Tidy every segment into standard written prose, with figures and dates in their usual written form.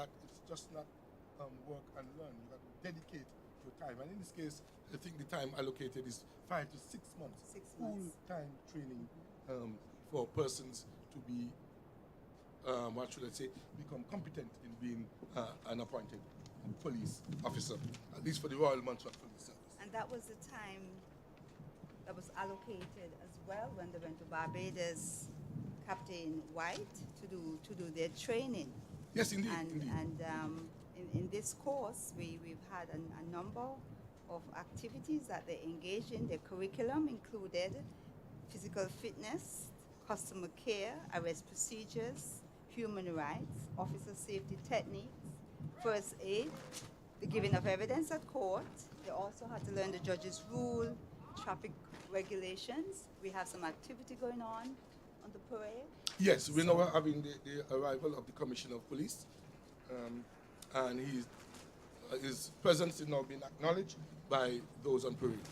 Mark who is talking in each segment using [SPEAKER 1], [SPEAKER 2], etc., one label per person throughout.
[SPEAKER 1] that it's just not work and learn. You got to dedicate your time. And in this case, I think the time allocated is 5 to 6 months.
[SPEAKER 2] 6 months.
[SPEAKER 1] Full-time training for persons to be, what should I say, become competent in being an appointed police officer, at least for the Royal Montserrat Police Service.
[SPEAKER 2] And that was the time that was allocated as well when they went to Barbados, Captain White, to do their training.
[SPEAKER 1] Yes, indeed.
[SPEAKER 2] And in this course, we've had a number of activities that they engage in. Their curriculum included physical fitness, customer care, arrest procedures, human rights, officer safety techniques, first aid, the giving of evidence at court. They also had to learn the judge's rule, traffic regulations. We have some activity going on the parade.
[SPEAKER 1] Yes, we now are having the arrival of the Commissioner of Police, and his presence is now being acknowledged by those on parade.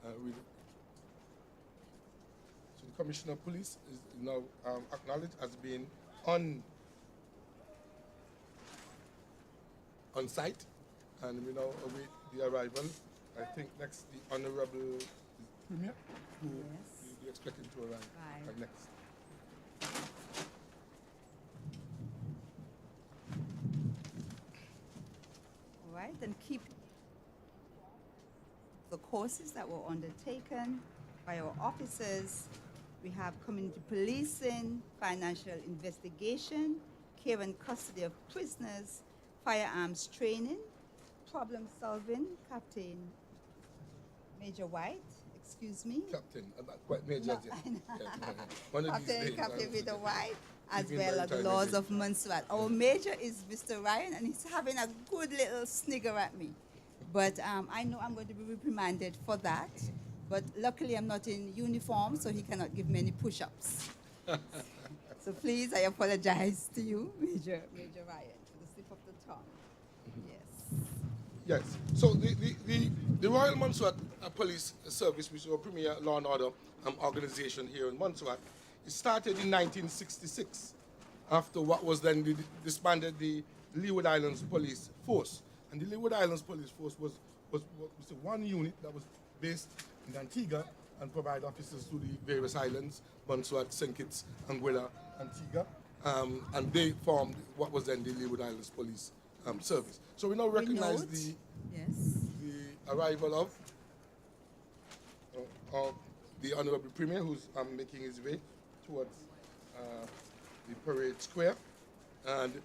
[SPEAKER 1] So the Commissioner of Police is now acknowledged as being on site, and we now await the arrival. I think next the Honorable Premier, who will be expected to arrive right next.
[SPEAKER 2] All right, then keep the courses that were undertaken by our officers. We have community policing, financial investigation, care and custody of prisoners, firearms training, problem solving, Captain Major White. Excuse me?
[SPEAKER 1] Captain, I'm not quite major yet.
[SPEAKER 2] Captain Major White, as well as the laws of Montserrat. Our major is Mr. Ryan, and he's having a good little snigger at me. But I know I'm going to be reprimanded for that. But luckily, I'm not in uniform, so he cannot give me any push-ups. So please, I apologize to you, Major Ryan, for the slip of the tongue. Yes.
[SPEAKER 1] Yes. So the Royal Montserrat Police Service, which is our premier law and order organization here in Montserrat, it started in 1966 after what was then disbanded the Leeward Islands Police Force. And the Leeward Islands Police Force was one unit that was based in Antigua and provide officers to the various islands, Montserrat, St. Kitts, Anguilla, Antigua, and they formed what was then the Leeward Islands Police Service. So we now recognize the arrival of the Honorable Premier, who's making his way towards the parade square. And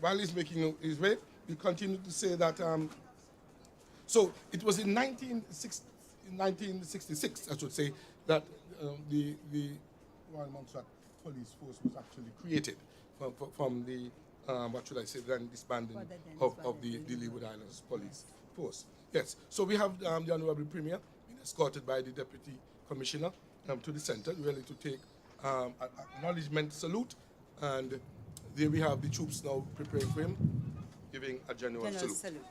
[SPEAKER 1] while he's making his way, we continue to say that, so it was in 1966, I should say, that the Royal Montserrat Police Force was actually created from the, what should I say, then disbanding of the Leeward Islands Police Force. Yes, so we have the Honorable Premier being escorted by the Deputy Commissioner to the center, really to take an acknowledgement salute, and there we have the troops now preparing for him, giving a general salute.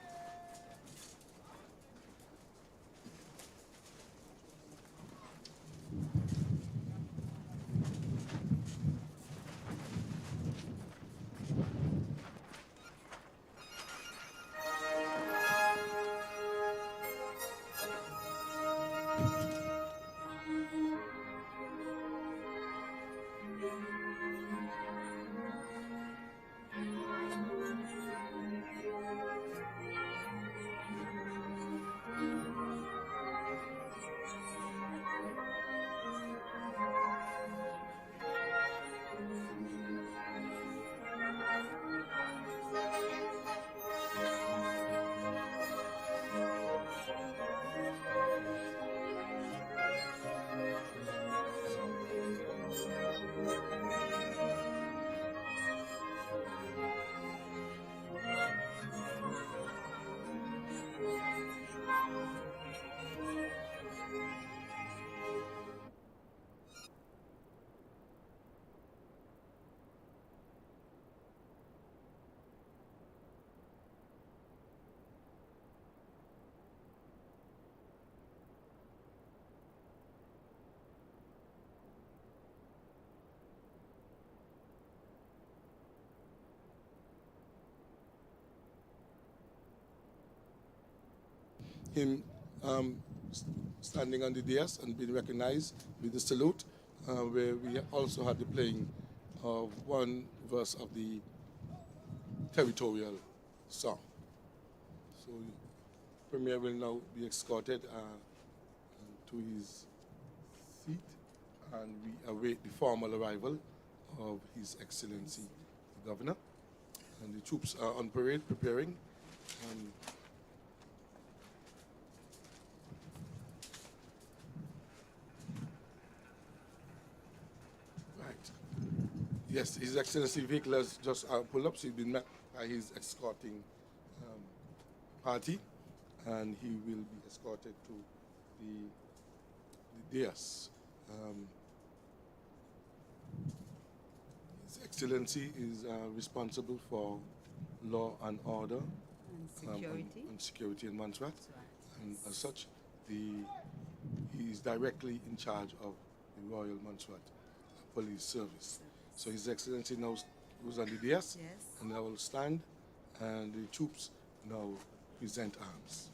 [SPEAKER 1] him standing on the dais and being recognized with the salute, where we also had the playing of one verse of the territorial song. So Premier will now be escorted to his seat, and we await the formal arrival of His Excellency the Governor. And the troops are on parade preparing. Right. Yes, His Excellency vehicle has just pulled up, so he's been met by his escorting party, and he will be escorted to the dais. His Excellency is responsible for law and order
[SPEAKER 2] And
[SPEAKER 1] security in Montserrat.
[SPEAKER 2] That's right.
[SPEAKER 1] And as such, he is directly in charge of the Royal Montserrat Police Service. So His Excellency now goes on the dais,
[SPEAKER 2] Yes.
[SPEAKER 1] and I will stand, and the troops now present arms.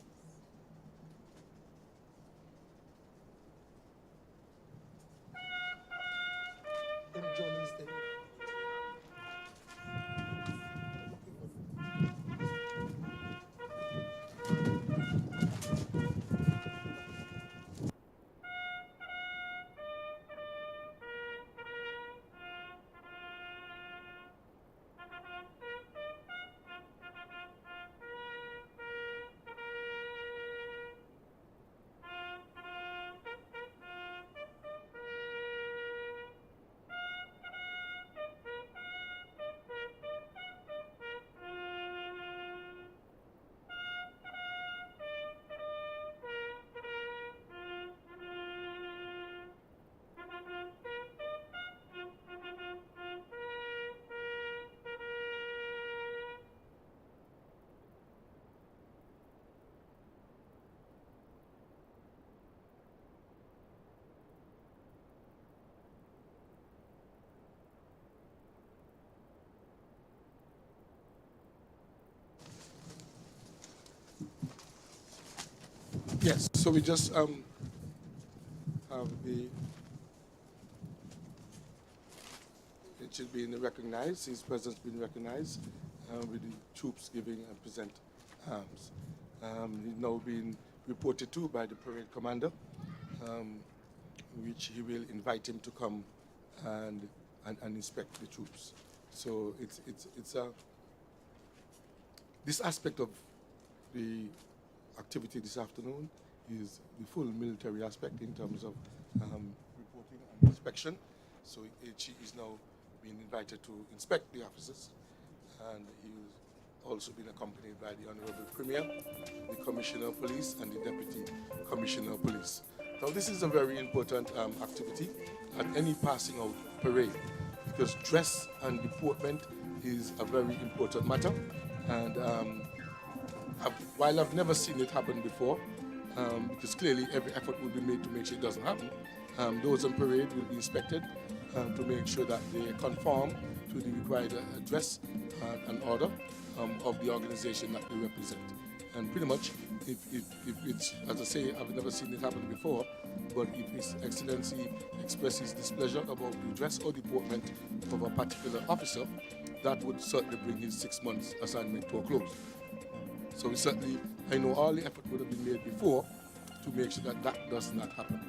[SPEAKER 1] Yes, so we just have it should be recognized, his presence being recognized, with the troops giving and present arms. He's now being reported to by the parade commander, which he will invite him to come and inspect the troops. So it's this aspect of the activity this afternoon is the full military aspect in terms of reporting and inspection. So he is now being invited to inspect the officers, and he's also been accompanied by the Honorable Premier, the Commissioner of Police, and the Deputy Commissioner of Police. Now this is a very important activity at any passing out parade, because dress and deportment is a very important matter, and while I've never seen it happen before, because clearly every effort will be made to make sure it doesn't happen, those on parade will be inspected to make sure that they conform to the required dress and order of the organization that they represent. And pretty much, if it's, as I say, I've never seen it happen before, but if His Excellency expresses displeasure about the dress or deportment of a particular officer, that would certainly bring his 6 months assignment to a close. So we certainly, I know all the effort would have been made before to make sure that that does not happen.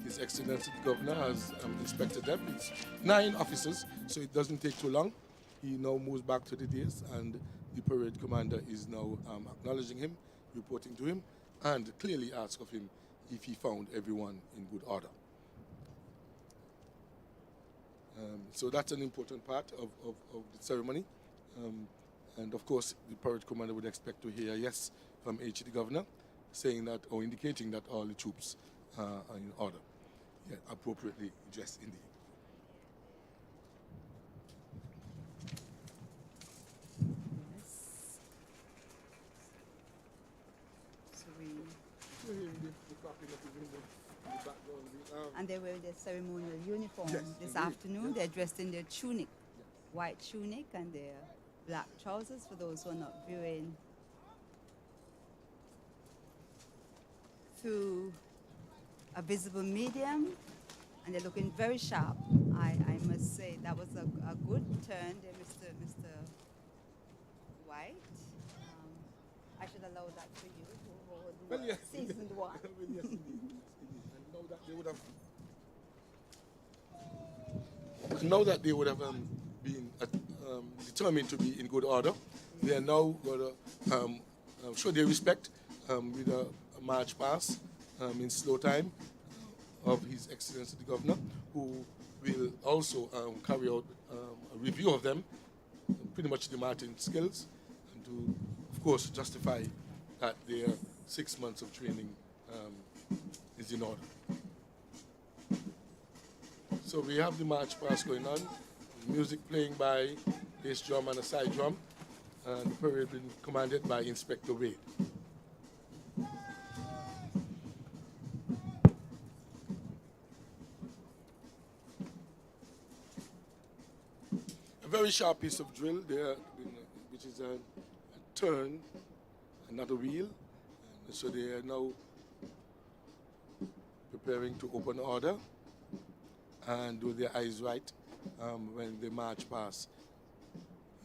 [SPEAKER 1] His Excellency the Governor has inspected them. It's 9 officers, so it doesn't take too long. He now moves back to the dais, and the parade commander is now acknowledging him, reporting to him, and clearly asks of him if he found everyone in good order. So that's an important part of the ceremony. And of course, the parade commander would expect to hear yes from H. the Governor, saying that or indicating that all the troops are in order, appropriately dressed indeed.
[SPEAKER 2] Yes. So and they wear their ceremonial uniform this afternoon. They're dressed in their tunic, white tunic, and their black trousers for those who are not viewing through a visible medium, and they're looking very sharp. I must say that was a good turn there, Mr. White. I should allow that for you, who
[SPEAKER 1] Well, yes.
[SPEAKER 2] seasoned one.
[SPEAKER 1] Well, yes, indeed. And know that they would have been determined to be in good order. They are now going to show their respect with a march past in slow time of His Excellency the Governor, who will also carry out a review of them, pretty much the marching skills, and to, of course, justify that their 6 months of training is in order. So we have the march past going on, music playing by bass drum and a side drum, and the parade being commanded by Inspector Wade. A very sharp piece of drill there, which is a turn and not a wheel. And so they are now preparing to open order and do their eyes right when they march past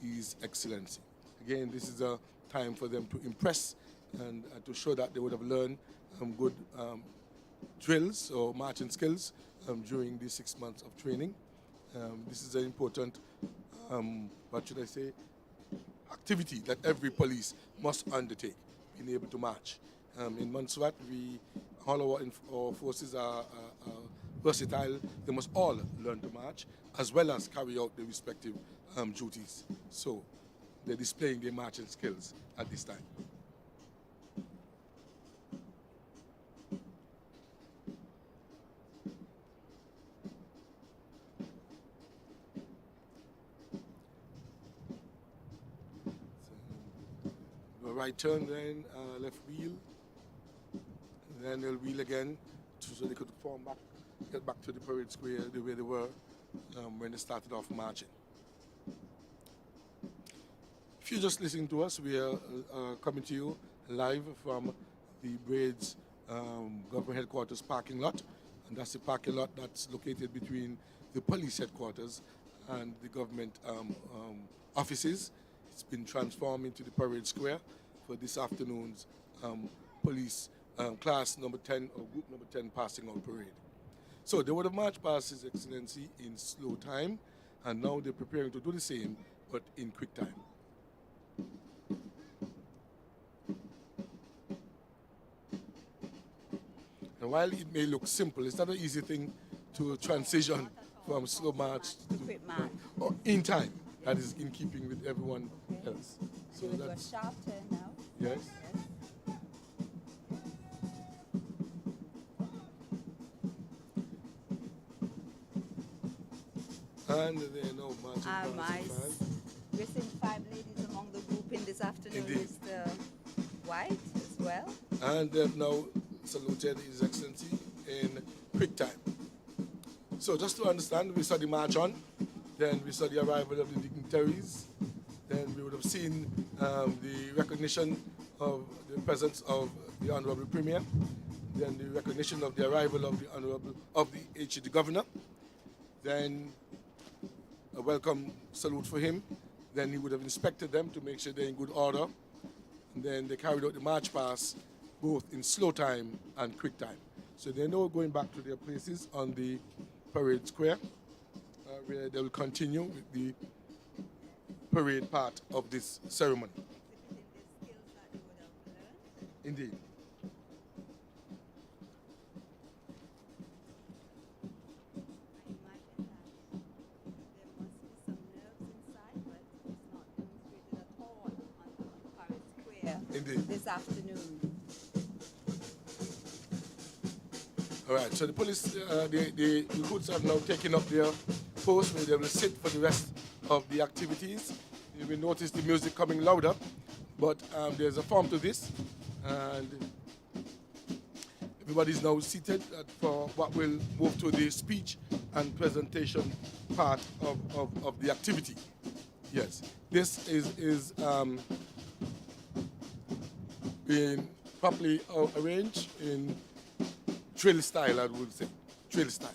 [SPEAKER 1] His Excellency. Again, this is a time for them to impress and to show that they would have learned good drills or marching skills during these 6 months of training. This is an important, what should I say, activity that every police must undertake, being able to march. In Montserrat, all our forces are versatile. They must all learn to march, as well as carry out their respective duties. So they're displaying their marching skills at this time. Right turn, then left wheel, then they'll wheel again so they could get back to the parade square the way they were when they started off marching. If you're just listening to us, we are coming to you live from the Braids Government Headquarters parking lot, and that's the parking lot that's located between the police headquarters and the government offices. It's been transformed into the parade square for this afternoon's police class number 10 or group number 10 passing out parade. So they would have marched past His Excellency in slow time, and now they're preparing to do the same, but in quick time. And while it may look simple, it's not an easy thing to transition from slow march to
[SPEAKER 2] quick march.
[SPEAKER 1] Or in time. That is in keeping with everyone else. So
[SPEAKER 2] We'll do a
[SPEAKER 1] that's
[SPEAKER 2] sharp turn now.
[SPEAKER 1] yes. And they know marching past the flag.
[SPEAKER 2] We're seeing 5 ladies among the group in this afternoon.
[SPEAKER 1] Indeed.
[SPEAKER 2] Mr. White as well.
[SPEAKER 1] And they've now saluted His Excellency in quick time. So just to understand, we saw the march on, then we saw the arrival of the dignitaries, then we would have seen the recognition of the presence of the Honorable Premier, then the recognition of the arrival of the HED Governor, then a welcome salute for him, then he would have inspected them to make sure they're in good order, and then they carried out the march past both in slow time and quick time. So they're now going back to their places on the parade square, where they will continue with the parade part of this ceremony.
[SPEAKER 2] Exhibiting the skills that they would have learned.
[SPEAKER 1] Indeed.
[SPEAKER 2] I imagine that there must be some nerves inside, but it's not demonstrated at all on Parade Square
[SPEAKER 1] Indeed.
[SPEAKER 2] this afternoon.
[SPEAKER 1] All right, so the police, the recruits have now taken up their post where they will sit for the rest of the activities. You will notice the music coming louder, but there's a form to this, and everybody's now seated for what will move to the speech and presentation part of the activity. Yes, this is being properly arranged in drill style, I would say. Drill style.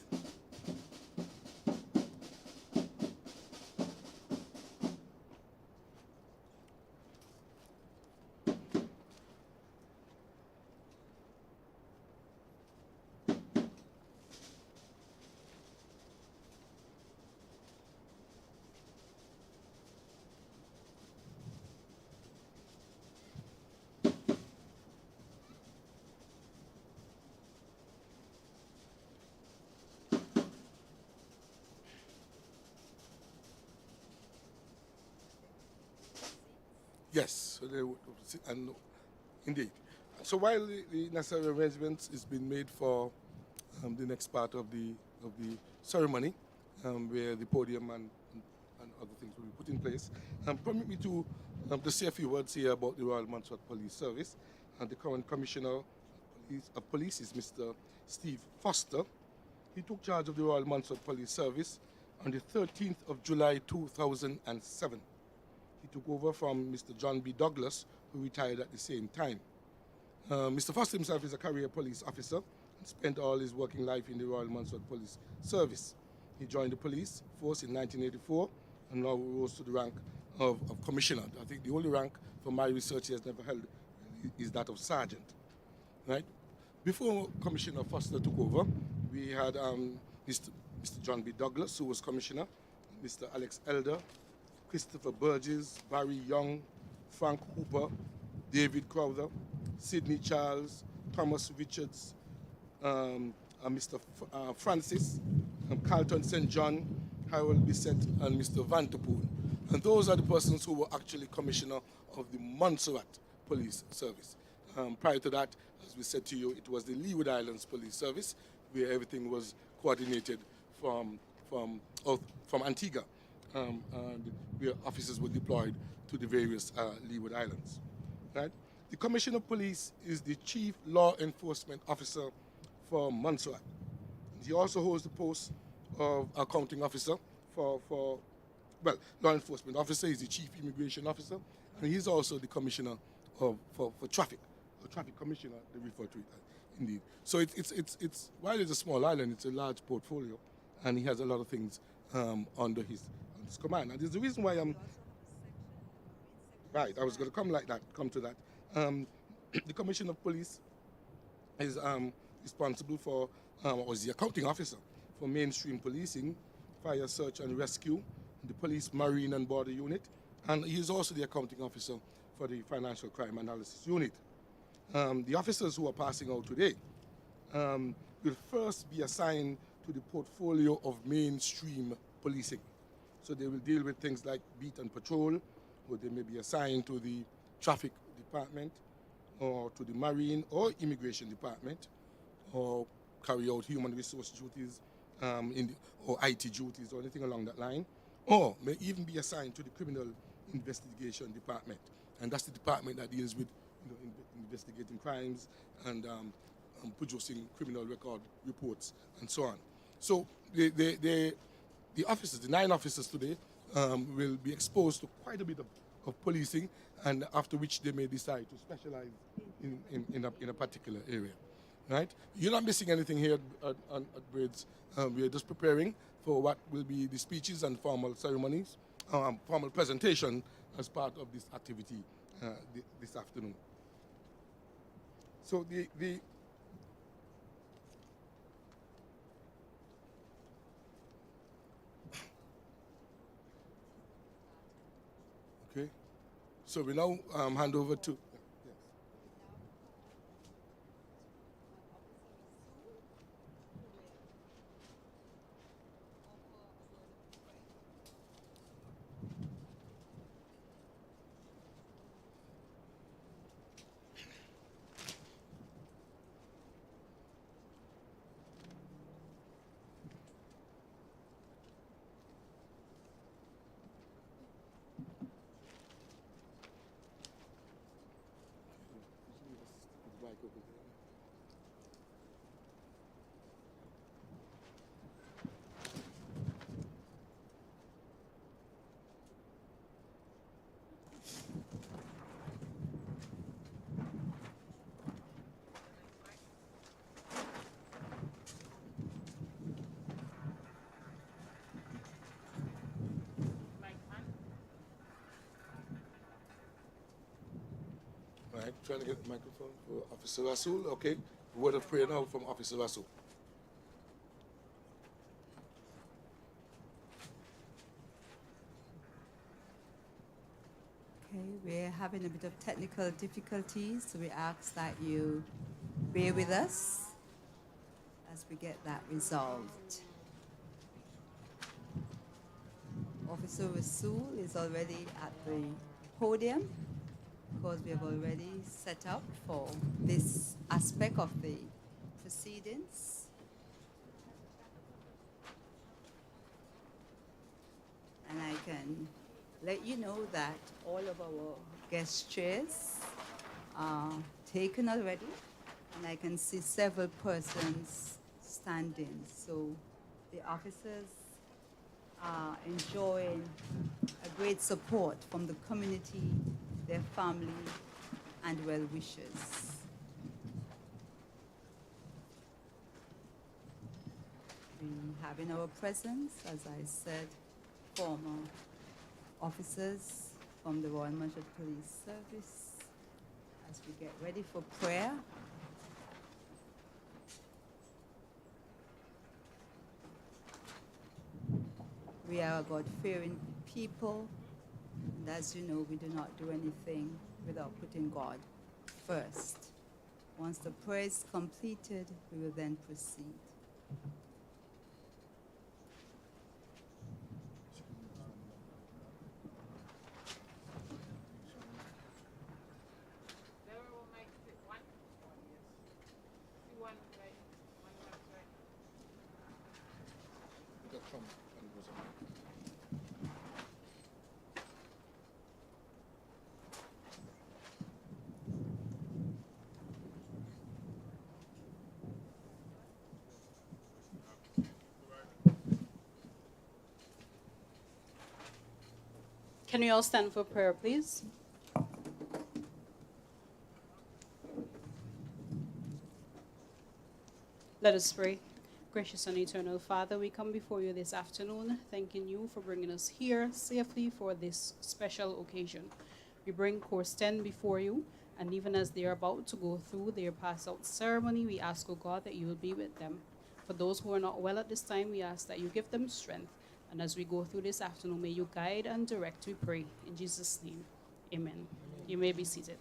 [SPEAKER 1] Yes, so and indeed. So while the necessary arrangements is being made for the next part of the ceremony, where the podium and other things will be put in place, permit me to say a few words here about the Royal Montserrat Police Service. And the current Commissioner of Police is Mr. Steve Foster. He took charge of the Royal Montserrat Police Service on the 13th of July 2007. He took over from Mr. John B. Douglas, who retired at the same time. Mr. Foster himself is a career police officer and spent all his working life in the Royal Montserrat Police Service. He joined the police force in 1984 and now rose to the rank of commissioner. I think the only rank for my research he has never held is that of sergeant. Right? Before Commissioner Foster took over, we had Mr. John B. Douglas, who was commissioner, Mr. Alex Elder, Christopher Burgess, Barry Young, Frank Hooper, David Crowther, Sidney Charles, Thomas Richards, Mr. Francis, Carlton St. John, Harold Bissett, and Mr. Vanterpool. And those are the persons who were actually commissioner of the Montserrat Police Service. Prior to that, as we said to you, it was the Leeward Islands Police Service, where everything was coordinated from Antigua. And where officers were deployed to the various Leeward Islands. Right? The Commissioner of Police is the Chief Law Enforcement Officer for Montserrat. He also holds the post of Accounting Officer for Law Enforcement Officer. He's the Chief Immigration Officer, and he's also the Commissioner for Traffic, or Traffic Commissioner, they refer to it as, indeed. So it's while it's a small island, it's a large portfolio, and he has a lot of things under his command. And there's the reason why I'm right. I was going to come to that. The Commissioner of Police is responsible for, or is the accounting officer for mainstream policing, fire search and rescue, the police, marine and border unit, and he is also the accounting officer for the financial crime analysis unit. The officers who are passing out today will first be assigned to the portfolio of mainstream policing. So they will deal with things like beat and patrol, or they may be assigned to the traffic department, or to the marine or immigration department, or carry out human resource duties, or IT duties, or anything along that line, or may even be assigned to the criminal investigation department. And that's the department that deals with investigating crimes and producing criminal record reports and so on. So the officers, the 9 officers today, will be exposed to quite a bit of policing, and after which they may decide to specialize in a particular area. Right? You're not missing anything here at Braids. We are just preparing for what will be the speeches and formal ceremonies, formal presentation as part of this activity this afternoon. So the okay. So we now hand over to. Trying to get the microphone for Officer Rasul. Okay. Word of prayer now from Officer Rasul.
[SPEAKER 2] Okay, we're having a bit of technical difficulties, so we ask that you bear with us as we get that resolved. Officer Rasul is already at the podium because we have already set up for this aspect of the proceedings. And I can let you know that all of our guest chairs are taken already, and I can see several persons standing. So the officers are enjoying a great support from the community, their family, and well-wishers. We have in our presence, as I said, former officers from the Royal Montserrat Police Service as we get ready for prayer. We are a God-fearing people, and as you know, we do not do anything without putting God first. Once the prayer is completed, we will then proceed.
[SPEAKER 3] Can we all stand for prayer, please? Let us pray. Gracious and eternal Father, we come before you this afternoon, thanking you for bringing us here safely for this special occasion. We bring Course 10 before you, and even as they are about to go through their pass-out ceremony, we ask, O God, that you will be with them. For those who are not well at this time, we ask that you give them strength. And as we go through this afternoon, may you guide and direct, we pray. In Jesus' name, amen. You may be seated.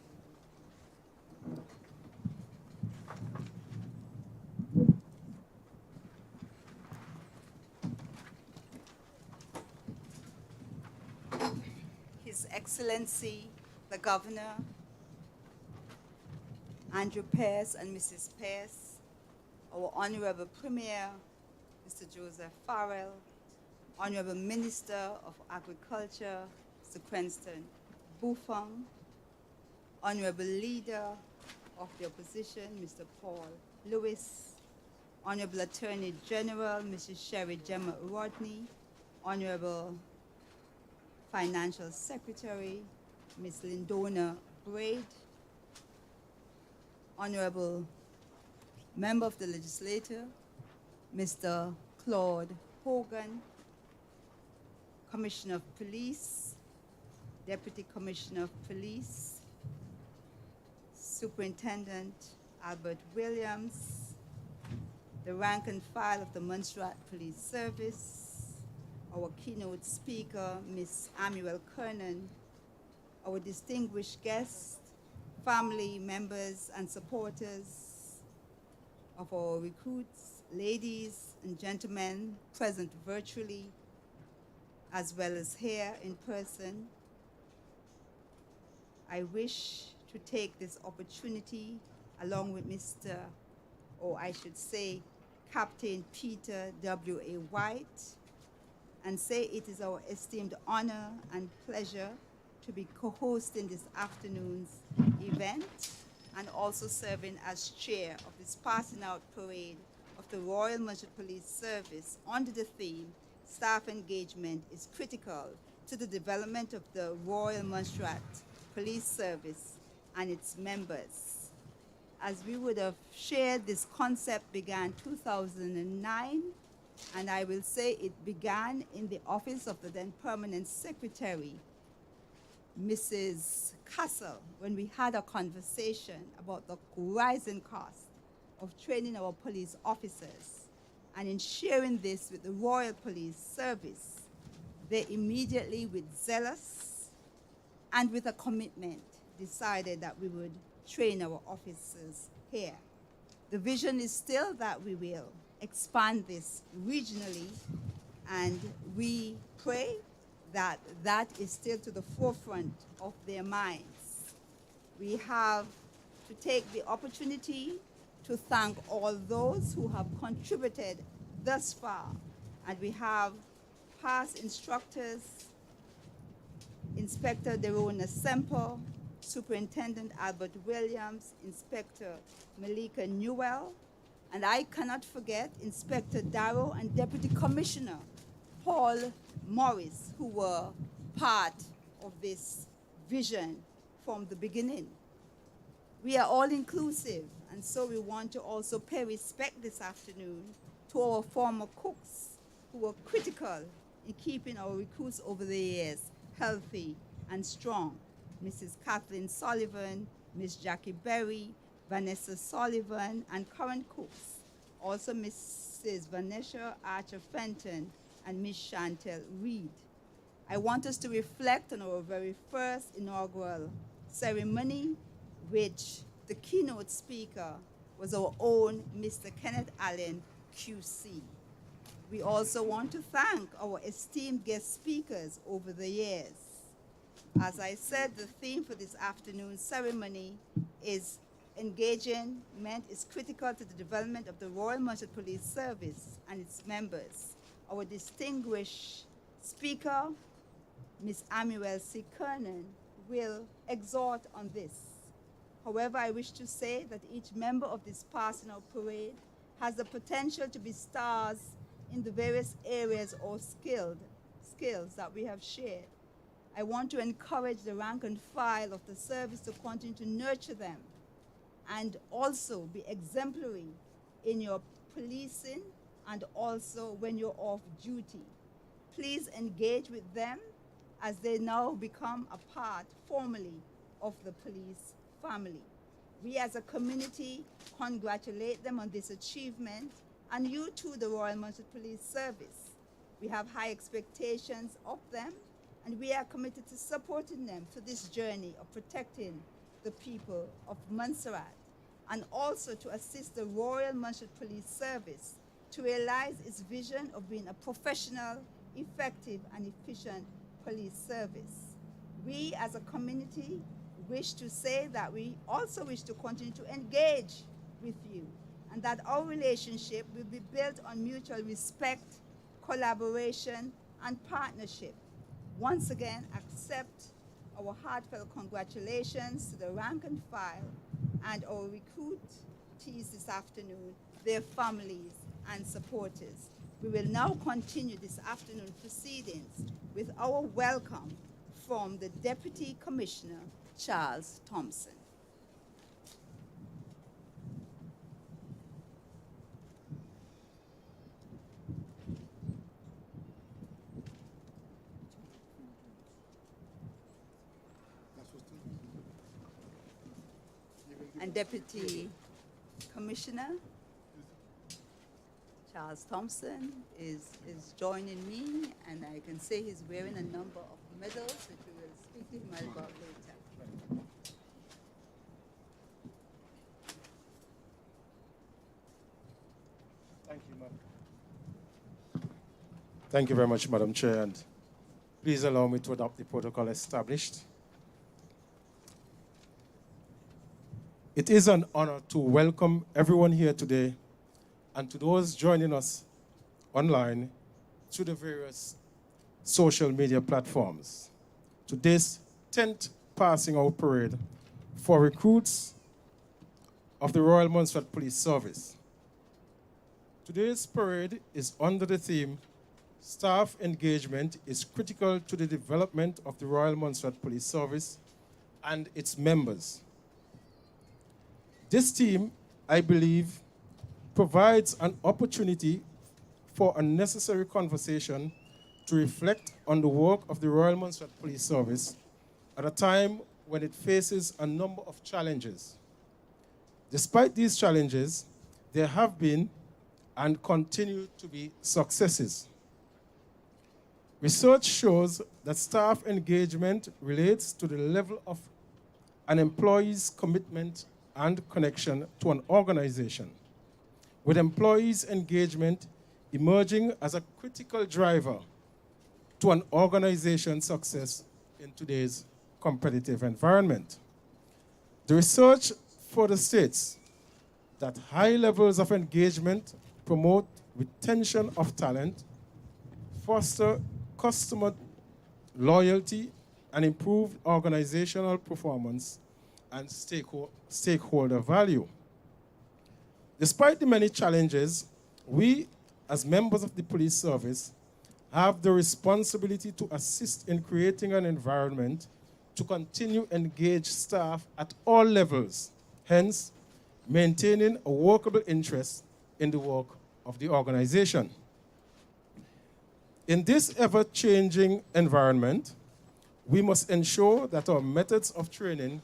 [SPEAKER 2] His Excellency, the Governor, Andrew Pearce and Mrs. Pearce, our Honorable Premier, Mr. Joseph Farrell, Honorable Minister of Agriculture, Mr. Cranston Buffon, Honorable Leader of the Opposition, Mr. Paul Lewis, Honorable Attorney General, Mrs. Sherry Gemma Rodney, Honorable Financial Secretary, Ms. Lindona Braid, Honorable Member of the Legislature, Mr. Claude Hogan, Commissioner of Police, Deputy Commissioner of Police, Superintendent Albert Williams, the rank and file of the Montserrat Police Service, our keynote speaker, Ms. Amuel Kernan, our distinguished guests, family members and supporters of our recruits, ladies and gentlemen present virtually, as well as here in person. I wish to take this opportunity along with Mr., or I should say, Captain Peter W.A. White, and say it is our esteemed honor and pleasure to be co-hosting this afternoon's event and also serving as chair of this passing out parade of the Royal Montserrat Police Service under the theme, Staff Engagement is Critical to the Development of the Royal Montserrat Police Service and its members. As we would have shared, this concept began 2009, and I will say it began in the office of the then Permanent Secretary, Mrs. Castle when we had a conversation about the rising cost of training our police officers. And in sharing this with the Royal Police Service, they immediately, with zealous and with a commitment, decided that we would train our officers here. The vision is still that we will expand this regionally, and we pray that that is still to the forefront of their minds. We have to take the opportunity to thank all those who have contributed thus far. And we have past instructors, Inspector Derona Semple, Superintendent Albert Williams, Inspector Malika Newell, and I cannot forget Inspector Darrow and Deputy Commissioner Paul Morris, who were part of this vision from the beginning. We are all inclusive, and so we want to also pay respect this afternoon to our former cooks who were critical in keeping our recruits over the years healthy and strong. Mrs. Kathleen Sullivan, Miss Jackie Berry, Vanessa Sullivan, and current cooks. Also Mrs. Vanessa Archer Fenton and Miss Chantel Reed. I want us to reflect on our very first inaugural ceremony, which the keynote speaker was our own Mr. Kenneth Allen, QC. We also want to thank our esteemed guest speakers over the years. As I said, the theme for this afternoon's ceremony is engagement is critical to the development of the Royal Montserrat Police Service and its members. Our distinguished speaker, Ms. Amuel C. Kernan, will exhort on this. However, I wish to say that each member of this passing out parade has the potential to be stars in the various areas or skills that we have shared. I want to encourage the rank and file of the service to continue to nurture them and also be exemplary in your policing and also when you're off duty. Please engage with them as they now become a part formally of the police family. We as a community congratulate them on this achievement, and you too, the Royal Montserrat Police Service. We have high expectations of them, and we are committed to supporting them for this journey of protecting the people of Montserrat, and also to assist the Royal Montserrat Police Service to realize its vision of being a professional, effective, and efficient police service. We as a community wish to say that we also wish to continue to engage with you, and that our relationship will be built on mutual respect, collaboration, and partnership. Once again, accept our heartfelt congratulations to the rank and file and our recruitees this afternoon, their families and supporters. We will now continue this afternoon proceedings with our welcome from the Deputy Commissioner, Charles Thompson. And Deputy Commissioner Charles Thompson is joining me, and I can say he's wearing a number of medals, which we will speak to him about later.
[SPEAKER 1] Thank you, Madam. Thank you very much, Madam Chair, and please allow me to adopt the protocol established. It is an honor to welcome everyone here today and to those joining us online through the various social media platforms to this 10th passing out parade for recruits of the Royal Montserrat Police Service. Today's parade is under the theme, Staff Engagement is Critical to the Development of the Royal Montserrat Police Service and its members. This theme, I believe, provides an opportunity for a necessary conversation to reflect on the work of the Royal Montserrat Police Service
[SPEAKER 4] at a time when it faces a number of challenges. Despite these challenges, there have been and continue to be successes. Research shows that staff engagement relates to the level of an employee's commitment and connection to an organization, with employees' engagement emerging as a critical driver to an organization's success in today's competitive environment. The research further states that high levels of engagement promote retention of talent, foster customer loyalty, and improve organizational performance and stakeholder value. Despite the many challenges, we, as members of the police service, have the responsibility to assist in creating an environment to continue engage staff at all levels, hence maintaining a workable interest in the work of the organization. In this ever-changing environment, we must ensure that our methods of training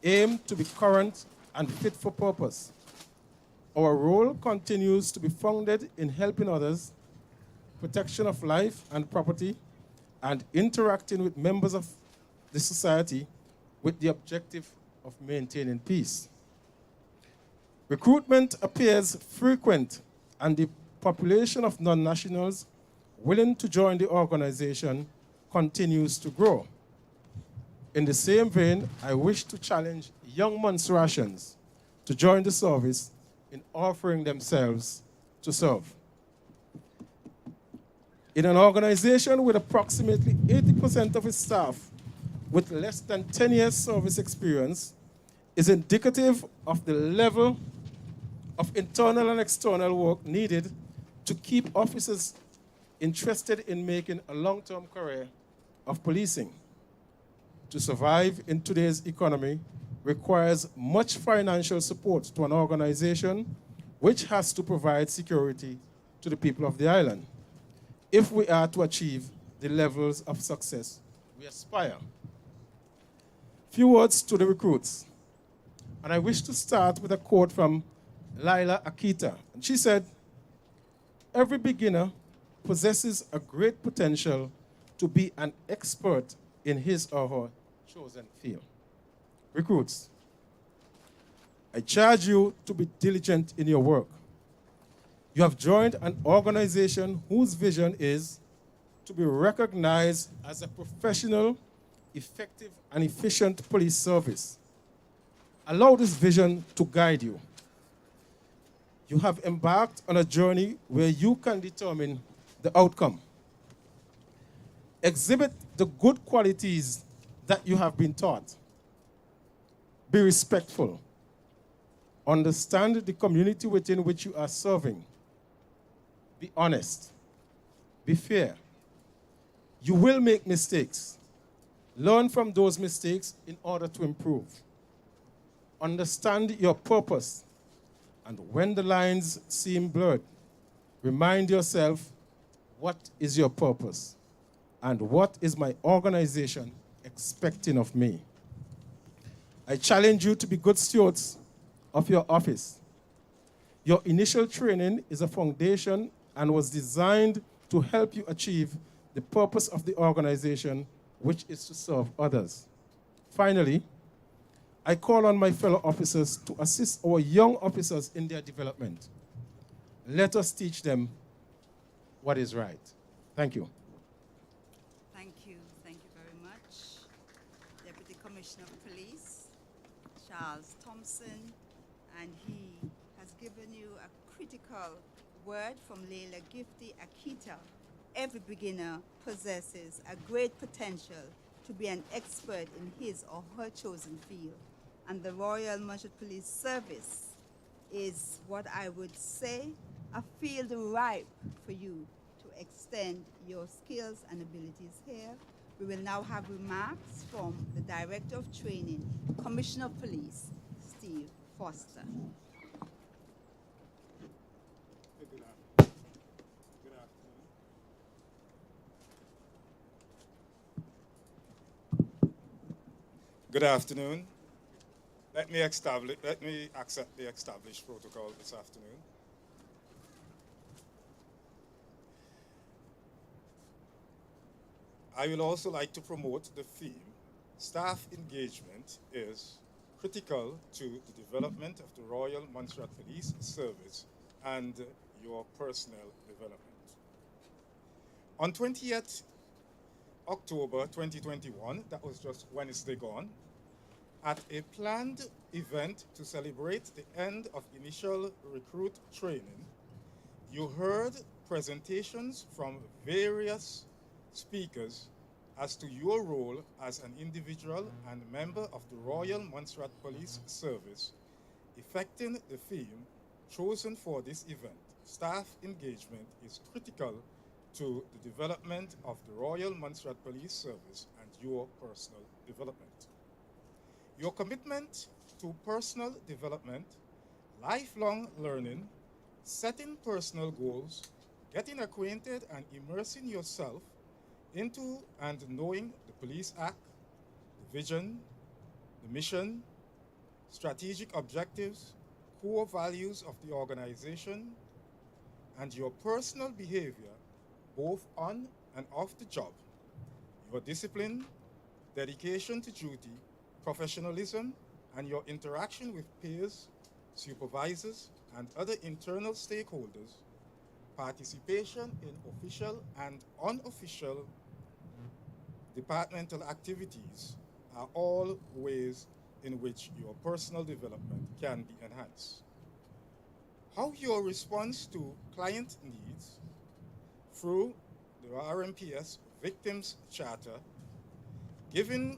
[SPEAKER 4] aim to be current and fit for purpose. Our role continues to be founded in helping others, protection of life and property, and interacting with members of the society with the objective of maintaining peace. Recruitment appears frequent, and the population of non-nationals willing to join the organization continues to grow. In the same vein, I wish to challenge young Montserratians to join the service in offering themselves to serve. In an organization with approximately 80% of its staff with less than 10 years service experience is indicative of the level of internal and external work needed to keep officers interested in making a long-term career of policing. To survive in today's economy requires much financial support to an organization which has to provide security to the people of the island if we are to achieve the levels of success we aspire. Few words to the recruits. And I wish to start with a quote from Laila Akita. And she said, "Every beginner possesses a great potential to be an expert in his or her chosen field." Recruits, I charge you to be diligent in your work. You have joined an organization whose vision is to be recognized as a professional, effective, and efficient police service. Allow this vision to guide you. You have embarked on a journey where you can determine the outcome. Exhibit the good qualities that you have been taught. Be respectful. Understand the community within which you are serving. Be honest. Be fair. You will make mistakes. Learn from those mistakes in order to improve. Understand your purpose. And when the lines seem blurred, remind yourself, what is your purpose? And what is my organization expecting of me? I challenge you to be good stewards of your office. Your initial training is a foundation and was designed to help you achieve the purpose of the organization, which is to serve others. Finally, I call on my fellow officers to assist our young officers in their development. Let us teach them what is right. Thank you.
[SPEAKER 2] Thank you very much. Deputy Commissioner of Police, Charles Thompson, and he has given you a critical word from Leila Gifty Akita. Every beginner possesses a great potential to be an expert in his or her chosen field. And the Royal Montserrat Police Service is what I would say a field ripe for you to extend your skills and abilities here. We will now have remarks from the Director of Training, Commissioner of Police, Steve Foster.
[SPEAKER 5] Good afternoon. Let me accept the established protocol this afternoon. I will also like to promote the theme, staff engagement is critical to the development of the Royal Montserrat Police Service and your personal development. On 20th October 2021, that was just Wednesday gone, at a planned event to celebrate the end of initial recruit training, you heard presentations from various speakers as to your role as an individual and member of the Royal Montserrat Police Service, effecting the theme chosen for this event. Staff engagement is critical to the development of the Royal Montserrat Police Service and your personal development. Your commitment to personal development, lifelong learning, setting personal goals, getting acquainted and immersing yourself into and knowing the Police Act, the vision, the mission, strategic objectives, core values of the organization, and your personal behavior, both on and off the job, your discipline, dedication to duty, professionalism, and your interaction with peers, supervisors, and other internal stakeholders, participation in official and unofficial departmental activities are all ways in which your personal development can be enhanced. How your response to client needs through the RMPS Victims Charter, giving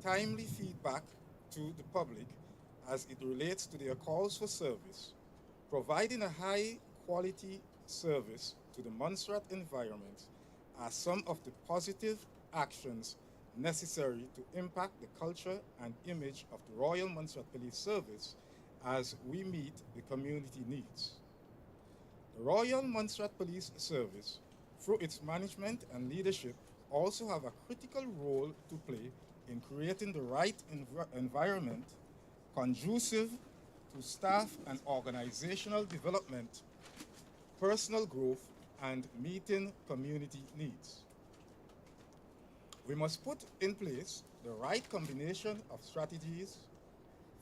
[SPEAKER 5] timely feedback to the public as it relates to their calls for service, providing a high quality service to the Montserrat environment are some of the positive actions necessary to impact the culture and image of the Royal Montserrat Police Service as we meet the community needs. The Royal Montserrat Police Service, through its management and leadership, also have a critical role to play in creating the right environment conducive to staff and organizational development, personal growth, and meeting community needs. We must put in place the right combination of strategies,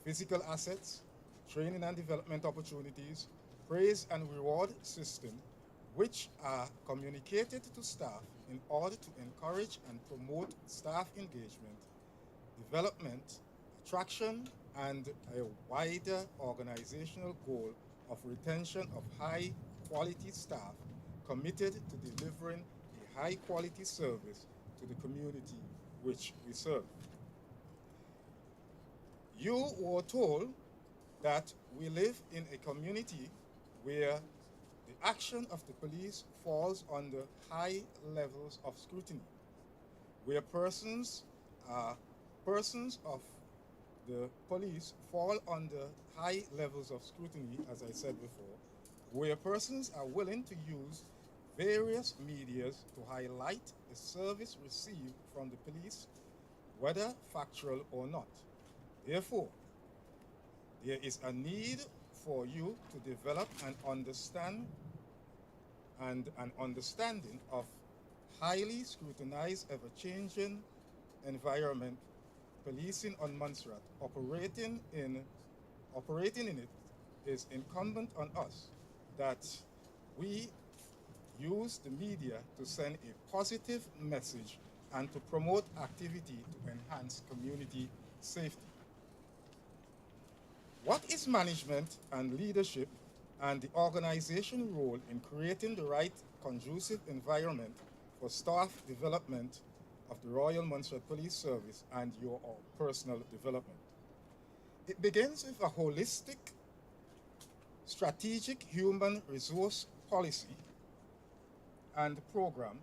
[SPEAKER 5] physical assets, training and development opportunities, praise and reward system, which are communicated to staff in order to encourage and promote staff engagement, development, attraction, and a wider organizational goal of retention of high-quality staff committed to delivering a high-quality service to the community which we serve. You were told that we live in a community where the action of the police falls under high levels of scrutiny, where persons of the police fall under high levels of scrutiny, as I said before, where persons are willing to use various medias to highlight the service received from the police, whether factual or not. Therefore, there is a need for you to develop an understanding of highly scrutinized, ever-changing environment policing on Montserrat. Operating in it is incumbent on us that we use the media to send a positive message and to promote activity to enhance community safety. What is management and leadership and the organization role in creating the right conducive environment for staff development of the Royal Montserrat Police Service and your personal development? It begins with a holistic, strategic human resource policy and program,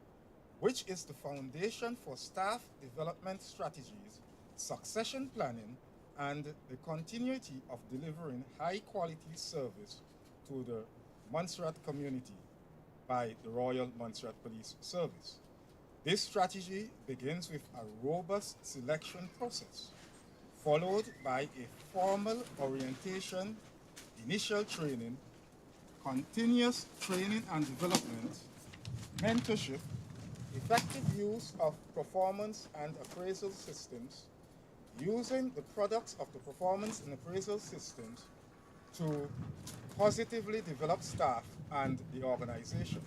[SPEAKER 5] which is the foundation for staff development strategies, succession planning, and the continuity of delivering high-quality service to the Montserrat community by the Royal Montserrat Police Service. This strategy begins with a robust selection process followed by a formal orientation, initial training, continuous training and development, mentorship, effective use of performance and appraisal systems, using the products of the performance and appraisal systems to positively develop staff and the organization.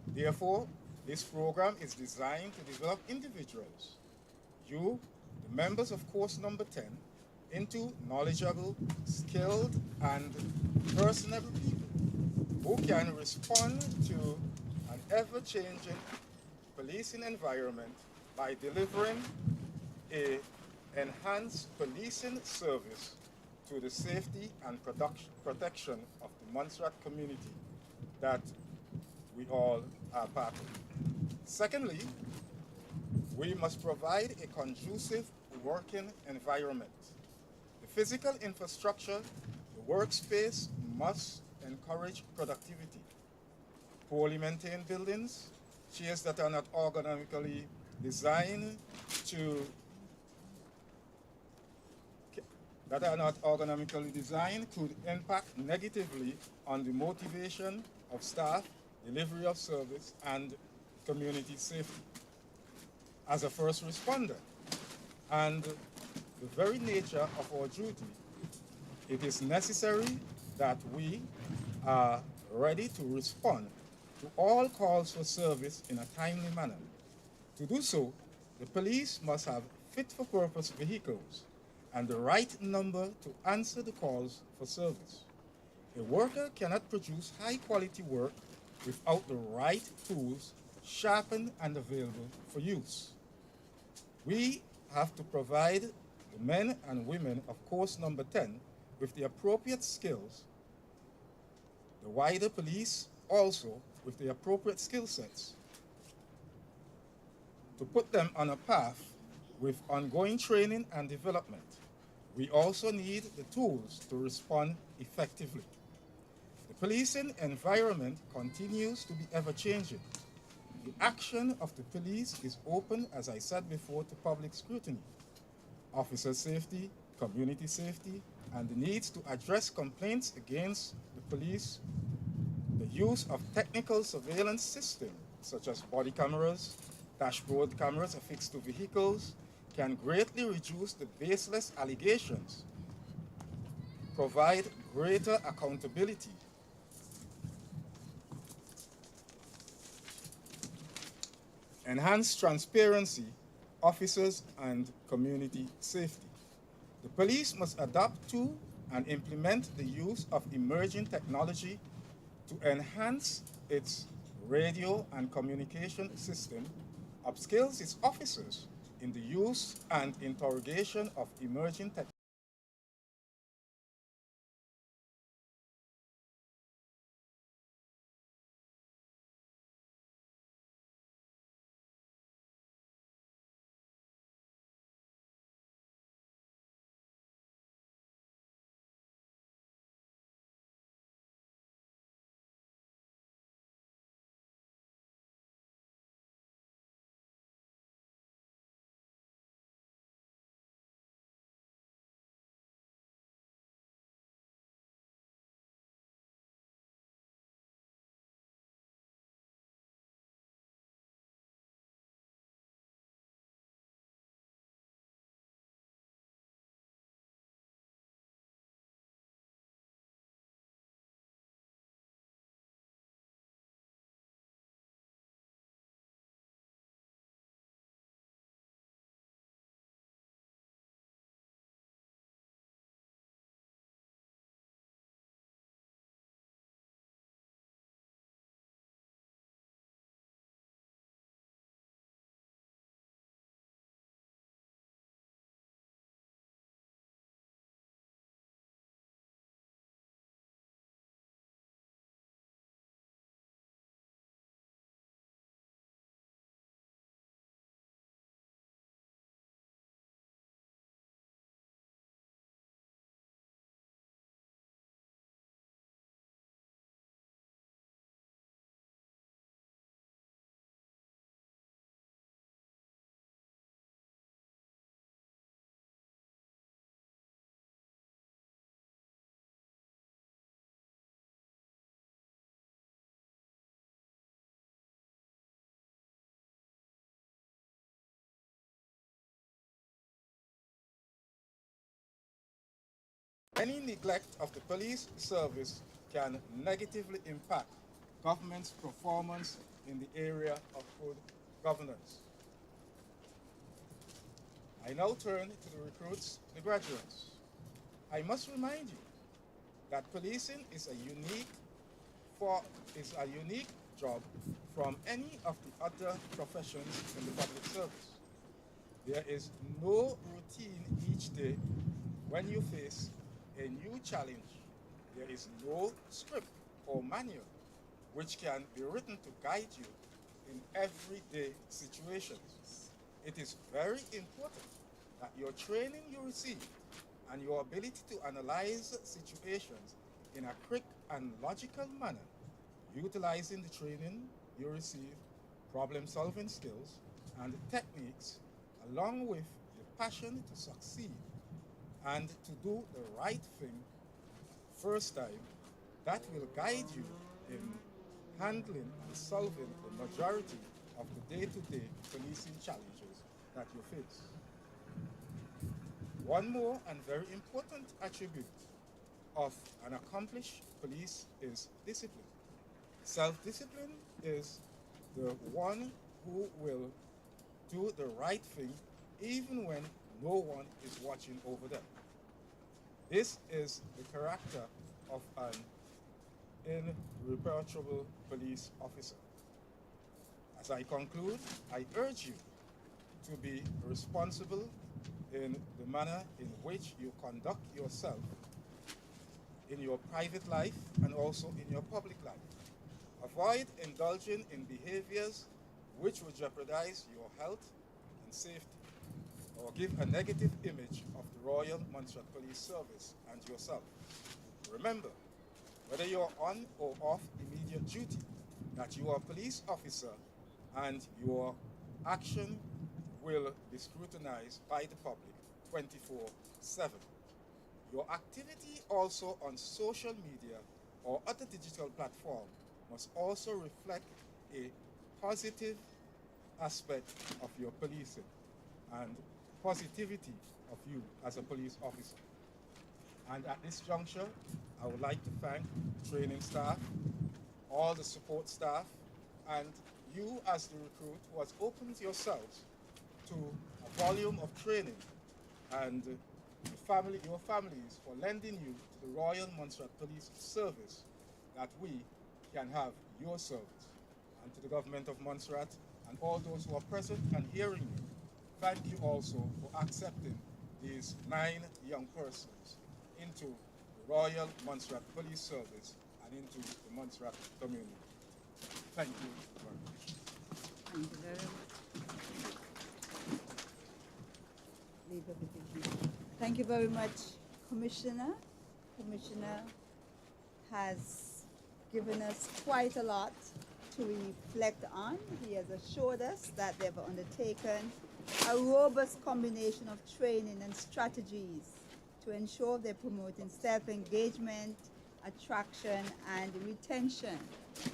[SPEAKER 5] Therefore, this program is designed to develop individuals, you, the members of course number 10, into knowledgeable, skilled, and personable people who can respond to an ever-changing policing environment by delivering a enhanced policing service to the safety and protection of the Montserrat community that we all are part of. Secondly, we must provide a conducive working environment. The physical infrastructure, the workspace must encourage productivity. Poorly maintained buildings, chairs that are not ergonomically designed could impact negatively on the motivation of staff, delivery of service, and community safety. As a first responder, and the very nature of our duty, it is necessary that we are ready to respond to all calls for service in a timely manner. To do so, the police must have fit-for-purpose vehicles and the right number to answer the calls for service. A worker cannot produce high-quality work without the right tools sharpened and available for use. We have to provide the men and women of course number 10 with the appropriate skills, the wider police also with the appropriate skill sets, to put them on a path with ongoing training and development. We also need the tools to respond effectively. The policing environment continues to be ever-changing. The action of the police is open, as I said before, to public scrutiny. Officer safety, community safety, and the needs to address complaints against the police, the use of technical surveillance systems, such as body cameras, dashboard cameras affixed to vehicles, can greatly reduce the baseless allegations, provide greater accountability, enhance transparency, officers, and community safety. The police must adapt to and implement the use of emerging technology to enhance its radio and communication system, upskills its officers in the use and interrogation of emerging technology, Any neglect of the police service can negatively impact government's performance in the area of good governance. I now turn to the recruits, the graduates. I must remind you that policing is a unique job from any of the other professions in the public service. There is no routine each day when you face a new challenge. There is no script or manual which can be written to guide you in everyday situations. It is very important that your training you receive and your ability to analyze situations in a quick and logical manner, utilizing the training you receive, problem-solving skills, and techniques, along with the passion to succeed and to do the right thing first time, that will guide you in handling and solving the majority of the day-to-day policing challenges that you face. One more and very important attribute of an accomplished police is discipline. Self-discipline is the one who will do the right thing even when no one is watching over them. This is the character of an irreproachable police officer. As I conclude, I urge you to be responsible in the manner in which you conduct yourself in your private life and also in your public life. Avoid indulging in behaviors which would jeopardize your health and safety or give a negative image of the Royal Montserrat Police Service and yourself. Remember, whether you're on or off immediate duty, that you are a police officer and your action will be scrutinized by the public 24/7. Your activity also on social media or other digital platform must also reflect a positive aspect of your policing and positivity of you as a police officer. And at this juncture, I would like to thank training staff, all the support staff, and you as the recruit who has opened yourselves to a volume of training, and your families for lending you to the Royal Montserrat Police Service, that we can have your service. And to the government of Montserrat and all those who are present and hearing me, thank you also for accepting these 9 young persons into the Royal Montserrat Police Service and into the Montserrat community. Thank you very much.
[SPEAKER 2] Thank you very much. Leave everything. Thank you very much, Commissioner. Commissioner has given us quite a lot to reflect on. He has assured us that they've undertaken a robust combination of training and strategies to ensure they're promoting self-engagement, attraction, and retention.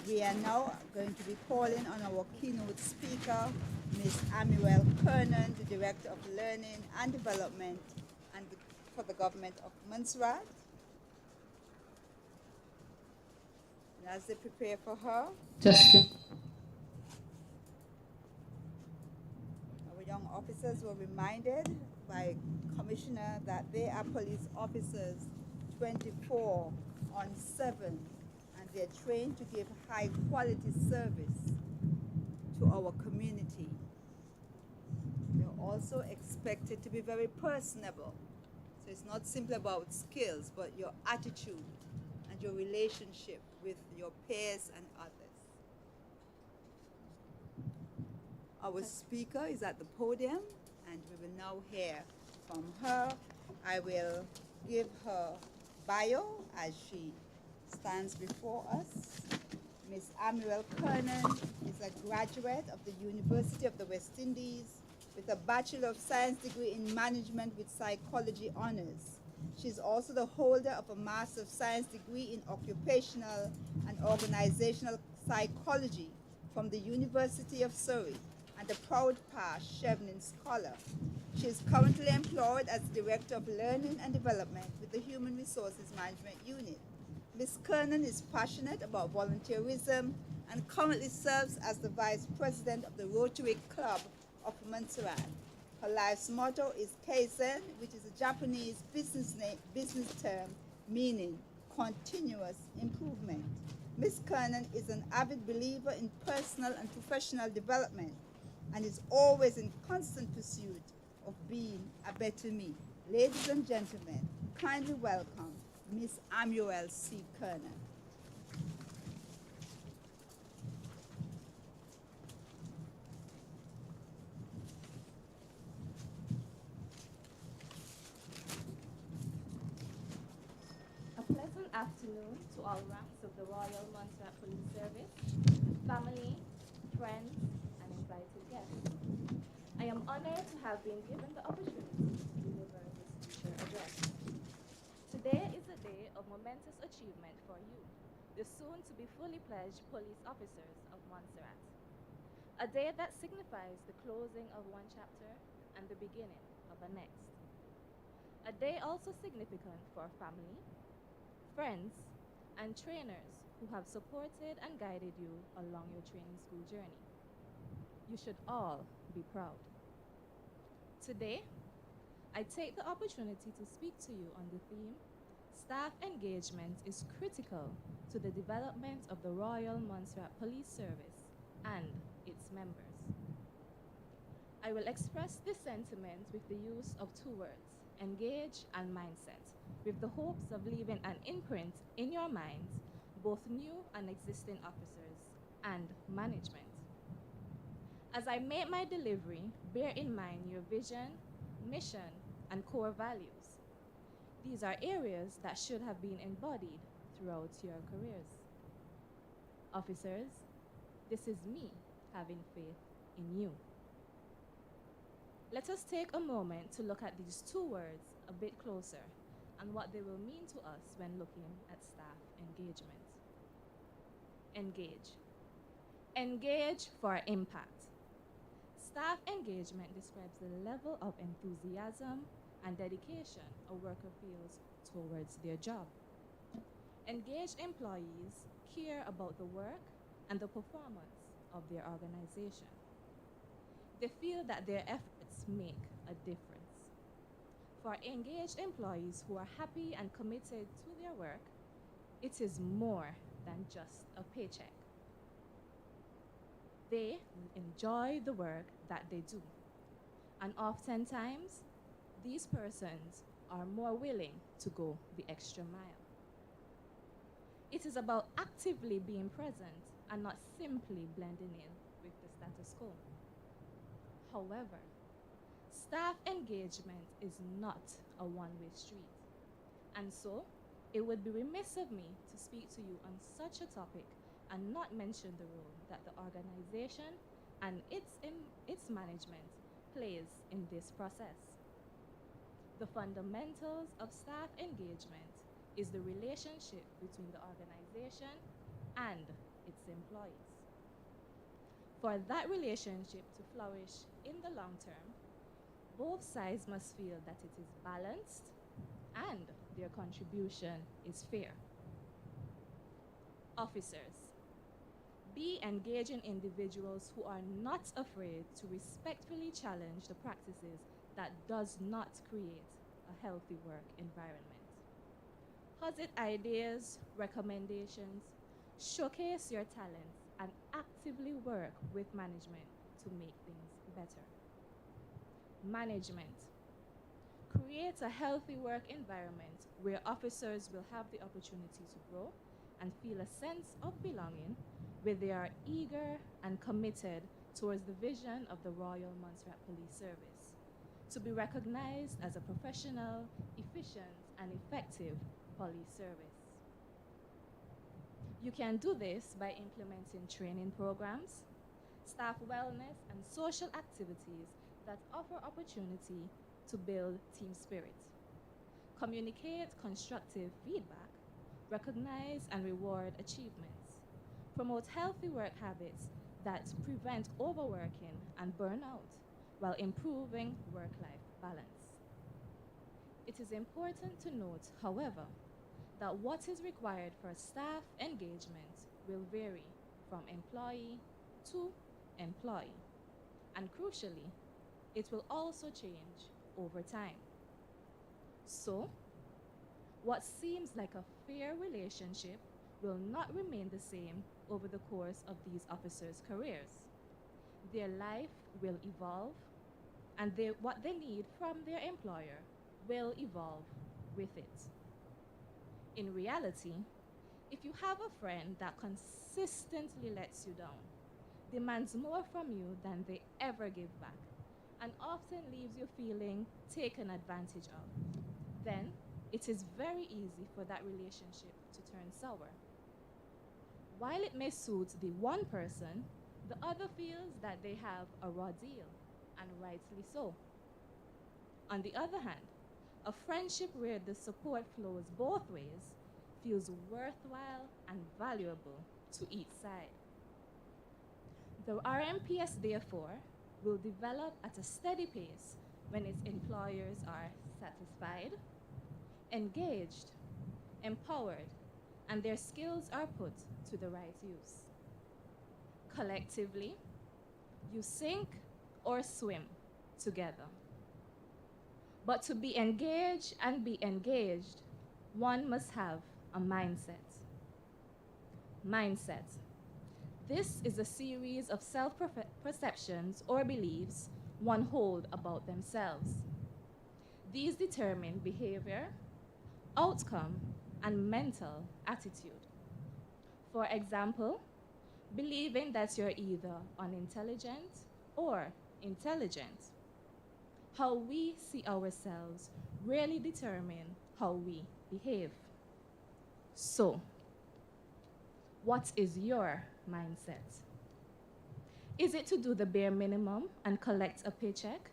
[SPEAKER 2] We are now going to be calling on our keynote speaker, Ms. Amiwell Kernan, the Director of Learning and Development for the government of Montserrat. And as they prepare for her, our young officers were reminded by Commissioner that they are police officers 24/7, and they're trained to give high quality service to our community. They're also expected to be very personable. So it's not simply about skills, but your attitude and your relationship with your peers and others. Our speaker is at the podium, and we will now hear from her. I will give her bio as she stands before us. Ms. Amiwell Kernan is a graduate of the University of the West Indies with a Bachelor of Science degree in Management with Psychology honors. She is also the holder of a Master of Science degree in Occupational and Organizational Psychology from the University of Surrey and a proud past Chevening Scholar. She is currently employed as Director of Learning and Development with the Human Resources Management Unit. Ms. Kernan is passionate about volunteerism and currently serves as the Vice President of the Rotary Club of Montserrat. Her life's motto is Kaizen, which is a Japanese business term meaning continuous improvement. Ms. Kernan is an avid believer in personal and professional development and is always in constant pursuit of being a better me. Ladies and gentlemen, kindly welcome Ms. Amuel C. Kernan.
[SPEAKER 6] A pleasant afternoon to all ranks of the Royal Montserrat Police Service, family, friends, and invited guests. I am honored to have been given the opportunity to deliver this teacher address. Today is a day of momentous achievement for you, the soon-to-be fully pledged police officers of Montserrat. A day that signifies the closing of one chapter and the beginning of a next. A day also significant for family, friends, and trainers who have supported and guided you along your training school journey. You should all be proud. Today, I take the opportunity to speak to you on the theme, Staff Engagement is Critical to the Development of the Royal Montserrat Police Service and its members. I will express this sentiment with the use of two words, engage and mindset, with the hopes of leaving an imprint in your minds, both new and existing officers and management. As I make my delivery, bear in mind your vision, mission, and core values. These are areas that should have been embodied throughout your careers. Officers, this is me having faith in you. Let us take a moment to look at these two words a bit closer and what they will mean to us when looking at staff engagement. Engage. Engage for impact. Staff engagement describes the level of enthusiasm and dedication a worker feels towards their job. Engaged employees care about the work and the performance of their organization. They feel that their efforts make a difference. For engaged employees who are happy and committed to their work, it is more than just a paycheck. They enjoy the work that they do. And oftentimes, these persons are more willing to go the extra mile. It is about actively being present and not simply blending in with the status quo. However, staff engagement is not a one-way street. And so, it would be remiss of me to speak to you on such a topic and not mention the role that the organization and its management plays in this process. The fundamentals of staff engagement is the relationship between the organization and its employees. For that relationship to flourish in the long term, both sides must feel that it is balanced and their contribution is fair. Officers, be engaging individuals who are not afraid to respectfully challenge the practices that does not create a healthy work environment. Posit ideas, recommendations, showcase your talents, and actively work with management to make things better. Management. Create a healthy work environment where officers will have the opportunity to grow and feel a sense of belonging, where they are eager and committed towards the vision of the Royal Montserrat Police Service, to be recognized as a professional, efficient, and effective police service. You can do this by implementing training programs, staff wellness, and social activities that offer opportunity to build team spirit. Communicate constructive feedback, recognize and reward achievements, promote healthy work habits that prevent overworking and burnout while improving work-life balance. It is important to note, however, that what is required for staff engagement will vary from employee to employee, and crucially, it will also change over time. So, what seems like a fair relationship will not remain the same over the course of these officers' careers. Their life will evolve, and what they need from their employer will evolve with it. In reality, if you have a friend that consistently lets you down, demands more from you than they ever give back, and often leaves you feeling taken advantage of, then it is very easy for that relationship to turn sour. While it may suit the one person, the other feels that they have a raw deal, and rightly so. On the other hand, a friendship where the support flows both ways feels worthwhile and valuable to each side. The RMPS, therefore, will develop at a steady pace when its employers are satisfied, engaged, empowered, and their skills are put to the right use. Collectively, you sink or swim together. But to be engaged and be engaged, one must have a mindset. Mindset. This is a series of self-perceptions or beliefs one holds about themselves. These determine behavior, outcome, and mental attitude. For example, believing that you're either unintelligent or intelligent. How we see ourselves really determine how we behave. So, what is your mindset? Is it to do the bare minimum and collect a paycheck?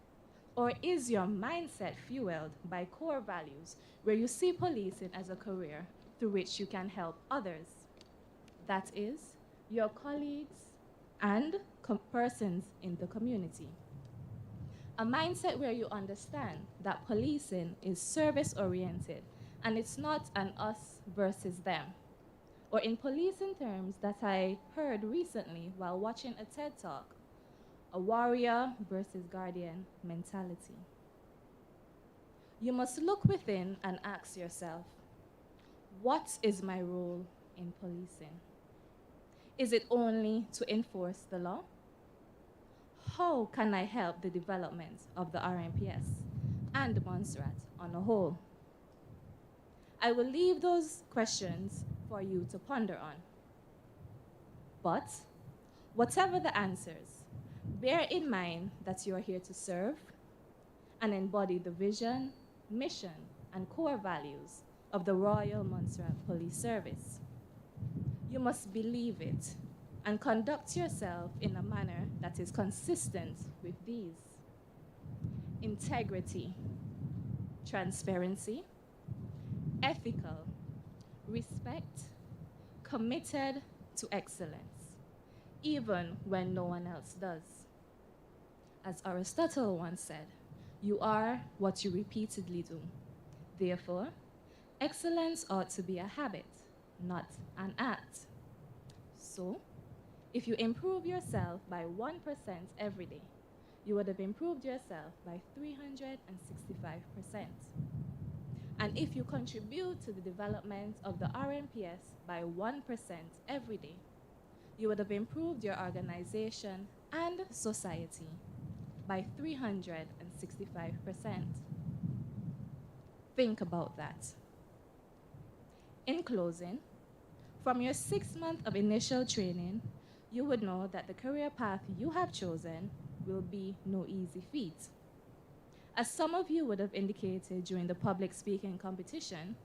[SPEAKER 6] Or is your mindset fueled by core values where you see policing as a career through which you can help others? That is, your colleagues and persons in the community. A mindset where you understand that policing is service-oriented and it's not an us versus them. Or in policing terms that I heard recently while watching a TED Talk, a warrior versus guardian mentality. You must look within and ask yourself, what is my role in policing? Is it only to enforce the law? How can I help the development of the RMPS and Montserrat on a whole? I will leave those questions for you to ponder on. But whatever the answers, bear in mind that you are here to serve and embody the vision, mission, and core values of the Royal Montserrat Police Service. You must believe it and conduct yourself in a manner that is consistent with these: integrity, transparency, ethical, respect, committed to excellence, even when no one else does. As Aristotle once said, you are what you repeatedly do. Therefore, excellence ought to be a habit, not an act. So, if you improve yourself by 1% every day, you would have improved yourself by 365%. And if you contribute to the development of the RMPS by 1% every day, you would have improved your organization and society by 365%. Think about that. In closing, from your 6 months of initial training, you would know that the career path you have chosen will be no easy feat. As some of you would have indicated during the public speaking competition,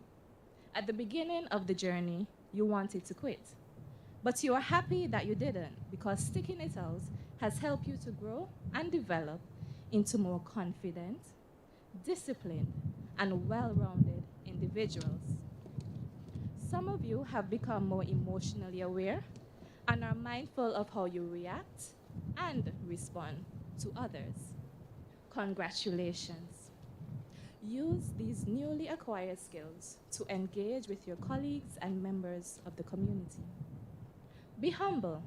[SPEAKER 6] at the beginning of the journey, you wanted to quit. But you are happy that you didn't, because sticking it out has helped you to grow and develop into more confident, disciplined, and well-rounded individuals. Some of you have become more emotionally aware and are mindful of how you react and respond to others. Congratulations. Use these newly acquired skills to engage with your colleagues and members of the community. Be humble,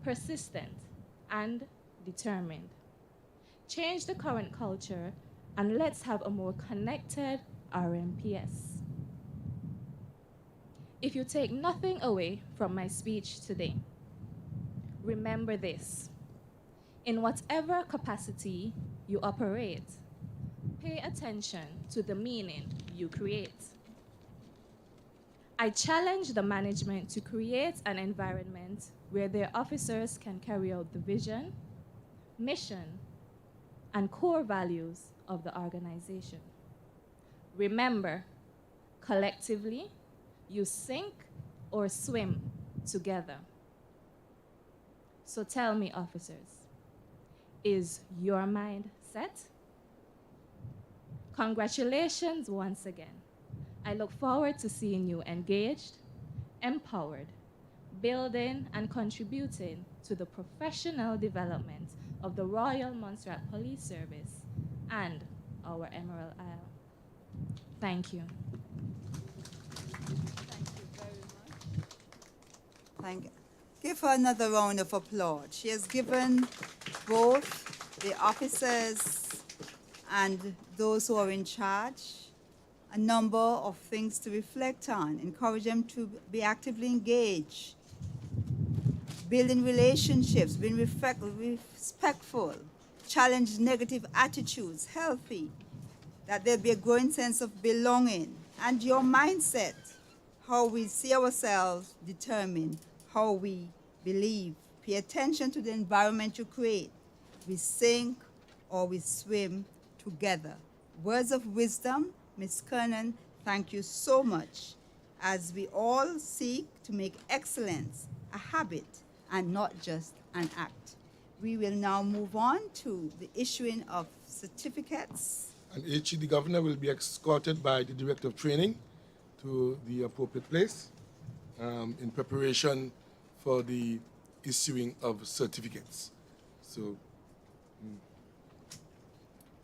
[SPEAKER 6] persistent, and determined. Change the current culture, and let's have a more connected RMPS. If you take nothing away from my speech today, remember this. In whatever capacity you operate, pay attention to the meaning you create. I challenge the management to create an environment where their officers can carry out the vision, mission, and core values of the organization. Remember, collectively, you sink or swim together. So tell me, officers, is your mind set? Congratulations once again. I look forward to seeing you engaged, empowered, building and contributing to the professional development of the Royal Montserrat Police Service and our Emerald Isle. Thank you.
[SPEAKER 2] Thank you very much. Thank you. Give her another round of applause. She has given both the officers and those who are in charge a number of things to reflect on, encourage them to be actively engaged, building relationships, being respectful, challenge negative attitudes, healthy, that there be a growing sense of belonging, and your mindset, how we see ourselves, determine how we believe. Pay attention to the environment you create. We sink or we swim together. Words of wisdom, Ms. Kernan, thank you so much, as we all seek to make excellence a habit and not just an act. We will now move on to the issuing of certificates.
[SPEAKER 1] And HE, the governor, will be escorted by the Director of Training to the appropriate place in preparation for the issuing of certificates. So,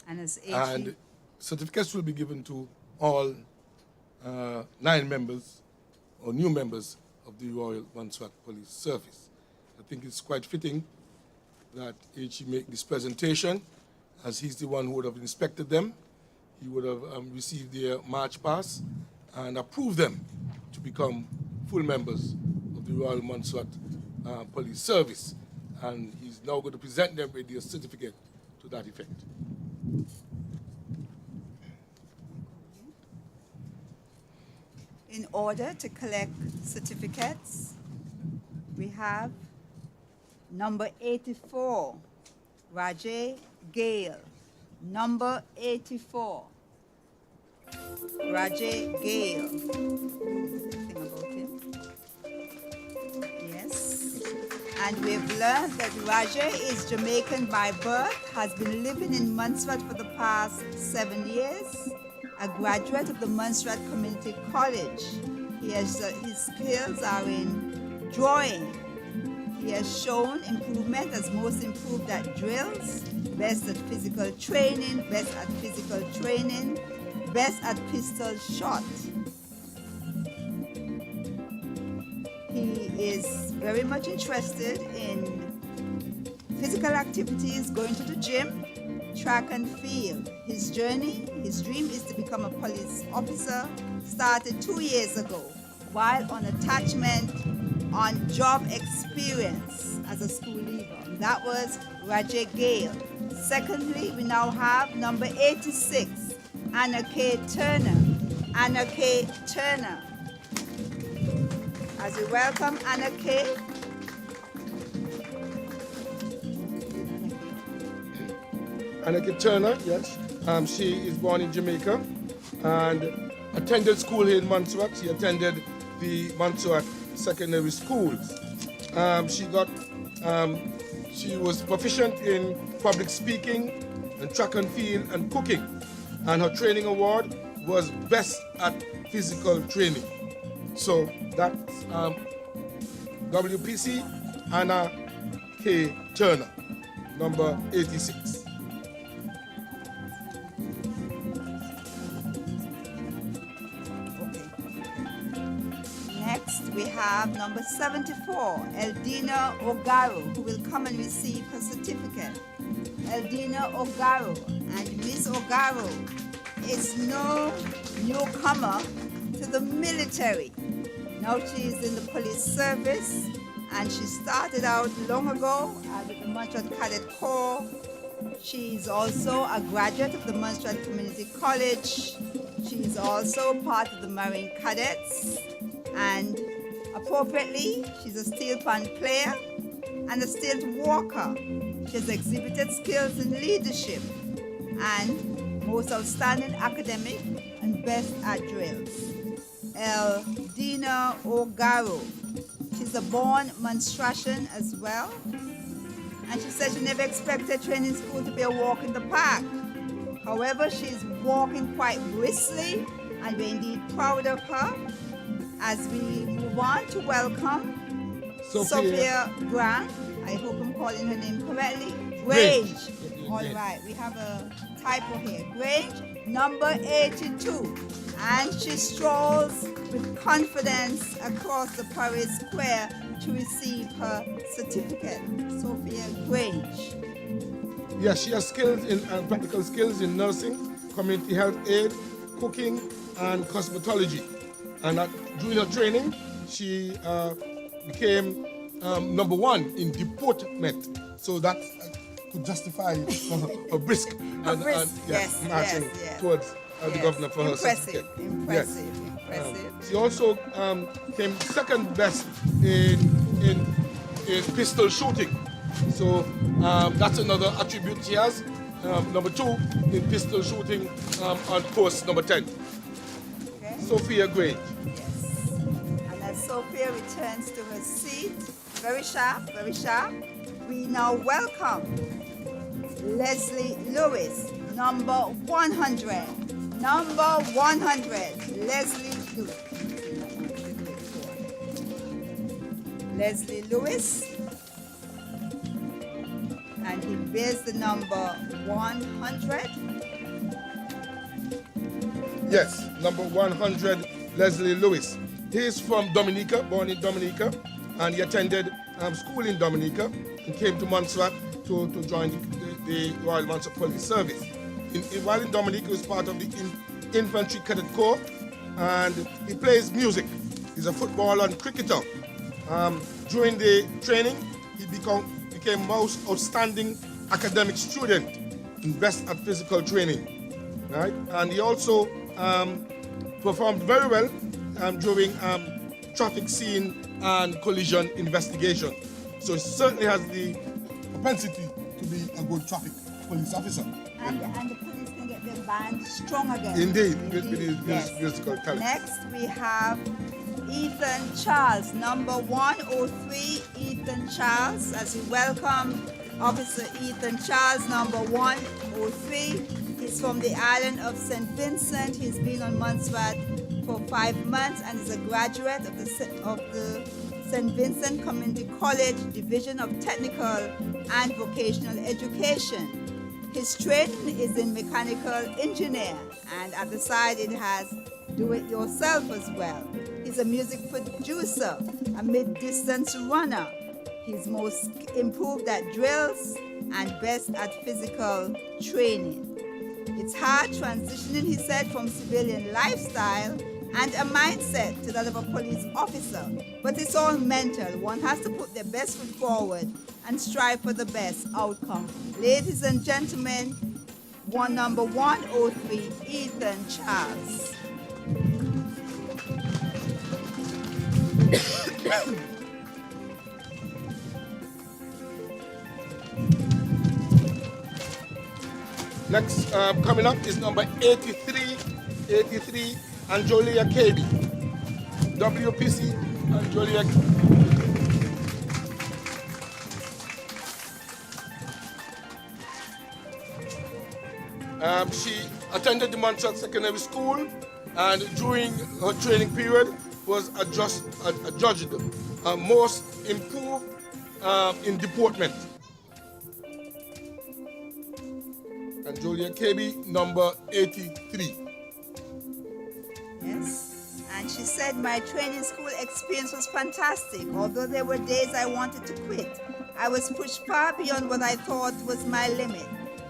[SPEAKER 2] And as HE,
[SPEAKER 1] and certificates will be given to all 9 members or new members of the Royal Montserrat Police Service. I think it's quite fitting that HE make this presentation, as he's the one who would have inspected them. He would have received their march pass and approved them to become full members of the Royal Montserrat Police Service. And he's now going to present them with their certificate to that effect.
[SPEAKER 2] in order to collect certificates, we have number 84, Rajay Gale. Number 84, Rajay Gale. Anything about him? Yes. And we've learned that Rajay is Jamaican by birth, has been living in Montserrat for the past 7 years, a graduate of the Montserrat Community College. He has, his skills are in drawing. He has shown improvement as most improved at drills, best at physical training, best at pistol shot. He is very much interested in physical activities, going to the gym, track and field. His journey, his dream is to become a police officer, started 2 years ago while on attachment on job experience as a school leaver. That was Rajay Gale. Secondly, we now have number 86, Anna K. Turner. Anna K. Turner. As we welcome Anna K.
[SPEAKER 1] Anna K. Turner, yes. She is born in Jamaica and attended school here in Montserrat. She attended the Montserrat secondary schools. She was proficient in public speaking and track and field and cooking. And her training award was best at physical training. So that's WPC Anna K. Turner, number 86.
[SPEAKER 2] Next, we have number 74, Eldina Ogaro, who will come and receive her certificate. Eldina Ogaro. And Miss Ogaro is no newcomer to the military. Now she is in the police service, and she started out long ago with the Montserrat Cadet Corps. She is also a graduate of the Montserrat Community College. She is also part of the Marine Cadets, and appropriately, she's a steel pan player and a stilt walker. She has exhibited skills in leadership and most outstanding academic and best at drills. Eldina Ogaro. She's a born Montserratian as well. And she said she never expected training school to be a walk in the park. However, she's walking quite briskly, and we're indeed proud of her. As we move on to welcome Sophia Grant. I hope I'm calling her name correctly. Grange. All right, we have a typo here. Grange, number 82. And she strolls with confidence across the Paris Square to receive her certificate. Sophia Grange.
[SPEAKER 1] Yes, she has skills in practical skills in nursing, community health aid, cooking, and cosmetology. And during her training, she became number 1 in deportment. So that could justify her brisk and marching towards the governor for her certificate.
[SPEAKER 2] Impressive.
[SPEAKER 1] She also came second best in pistol shooting. So that's another attribute she has. Number 2 in pistol shooting on course number 10.
[SPEAKER 2] Okay.
[SPEAKER 1] Sophia Grange.
[SPEAKER 2] Yes. And as Sophia returns to her seat, very sharp, we now welcome Leslie Lewis, number 100. Number 100, Leslie Lewis. Leslie Lewis. And he bears the number 100.
[SPEAKER 1] Yes, number 100, Leslie Lewis. He is from Dominica, born in Dominica, and he attended school in Dominica and came to Montserrat to join the Royal Montserrat Police Service. While in Dominica, he was part of the Infantry Cadet Corps, and he plays music. He's a footballer and cricketer. During the training, he became most outstanding academic student and best at physical training. Right? And he also performed very well during traffic scene and collision investigation. So he certainly has the propensity to be a good traffic police officer.
[SPEAKER 2] And the police can get their band strong again.
[SPEAKER 1] Indeed. With his musical talent.
[SPEAKER 2] Next, we have Ethan Charles, number 103, Ethan Charles, as we welcome Officer Ethan Charles, number 103. He's from the island of St. Vincent. He's been on Montserrat for 5 months and is a graduate of the St. Vincent Community College Division of Technical and Vocational Education. His training is in mechanical engineer, and at the side it has do-it-yourself as well. He's a music producer, a mid-distance runner. He's most improved at drills and best at physical training. It's hard transitioning, he said, from civilian lifestyle and a mindset to that of a police officer. But it's all mental. One has to put their best foot forward and strive for the best outcome. Ladies and gentlemen, number 103, Ethan Charles.
[SPEAKER 1] Next, coming up is number 83, Anjolia Capt. WPC, Anjolia. She attended the Montserrat Secondary School, and during her training period was adjudged most improved in deportment. And Capt, number 83.
[SPEAKER 2] Yes, and she said, my training school experience was fantastic. Although there were days I wanted to quit, I was pushed far beyond what I thought was my limit.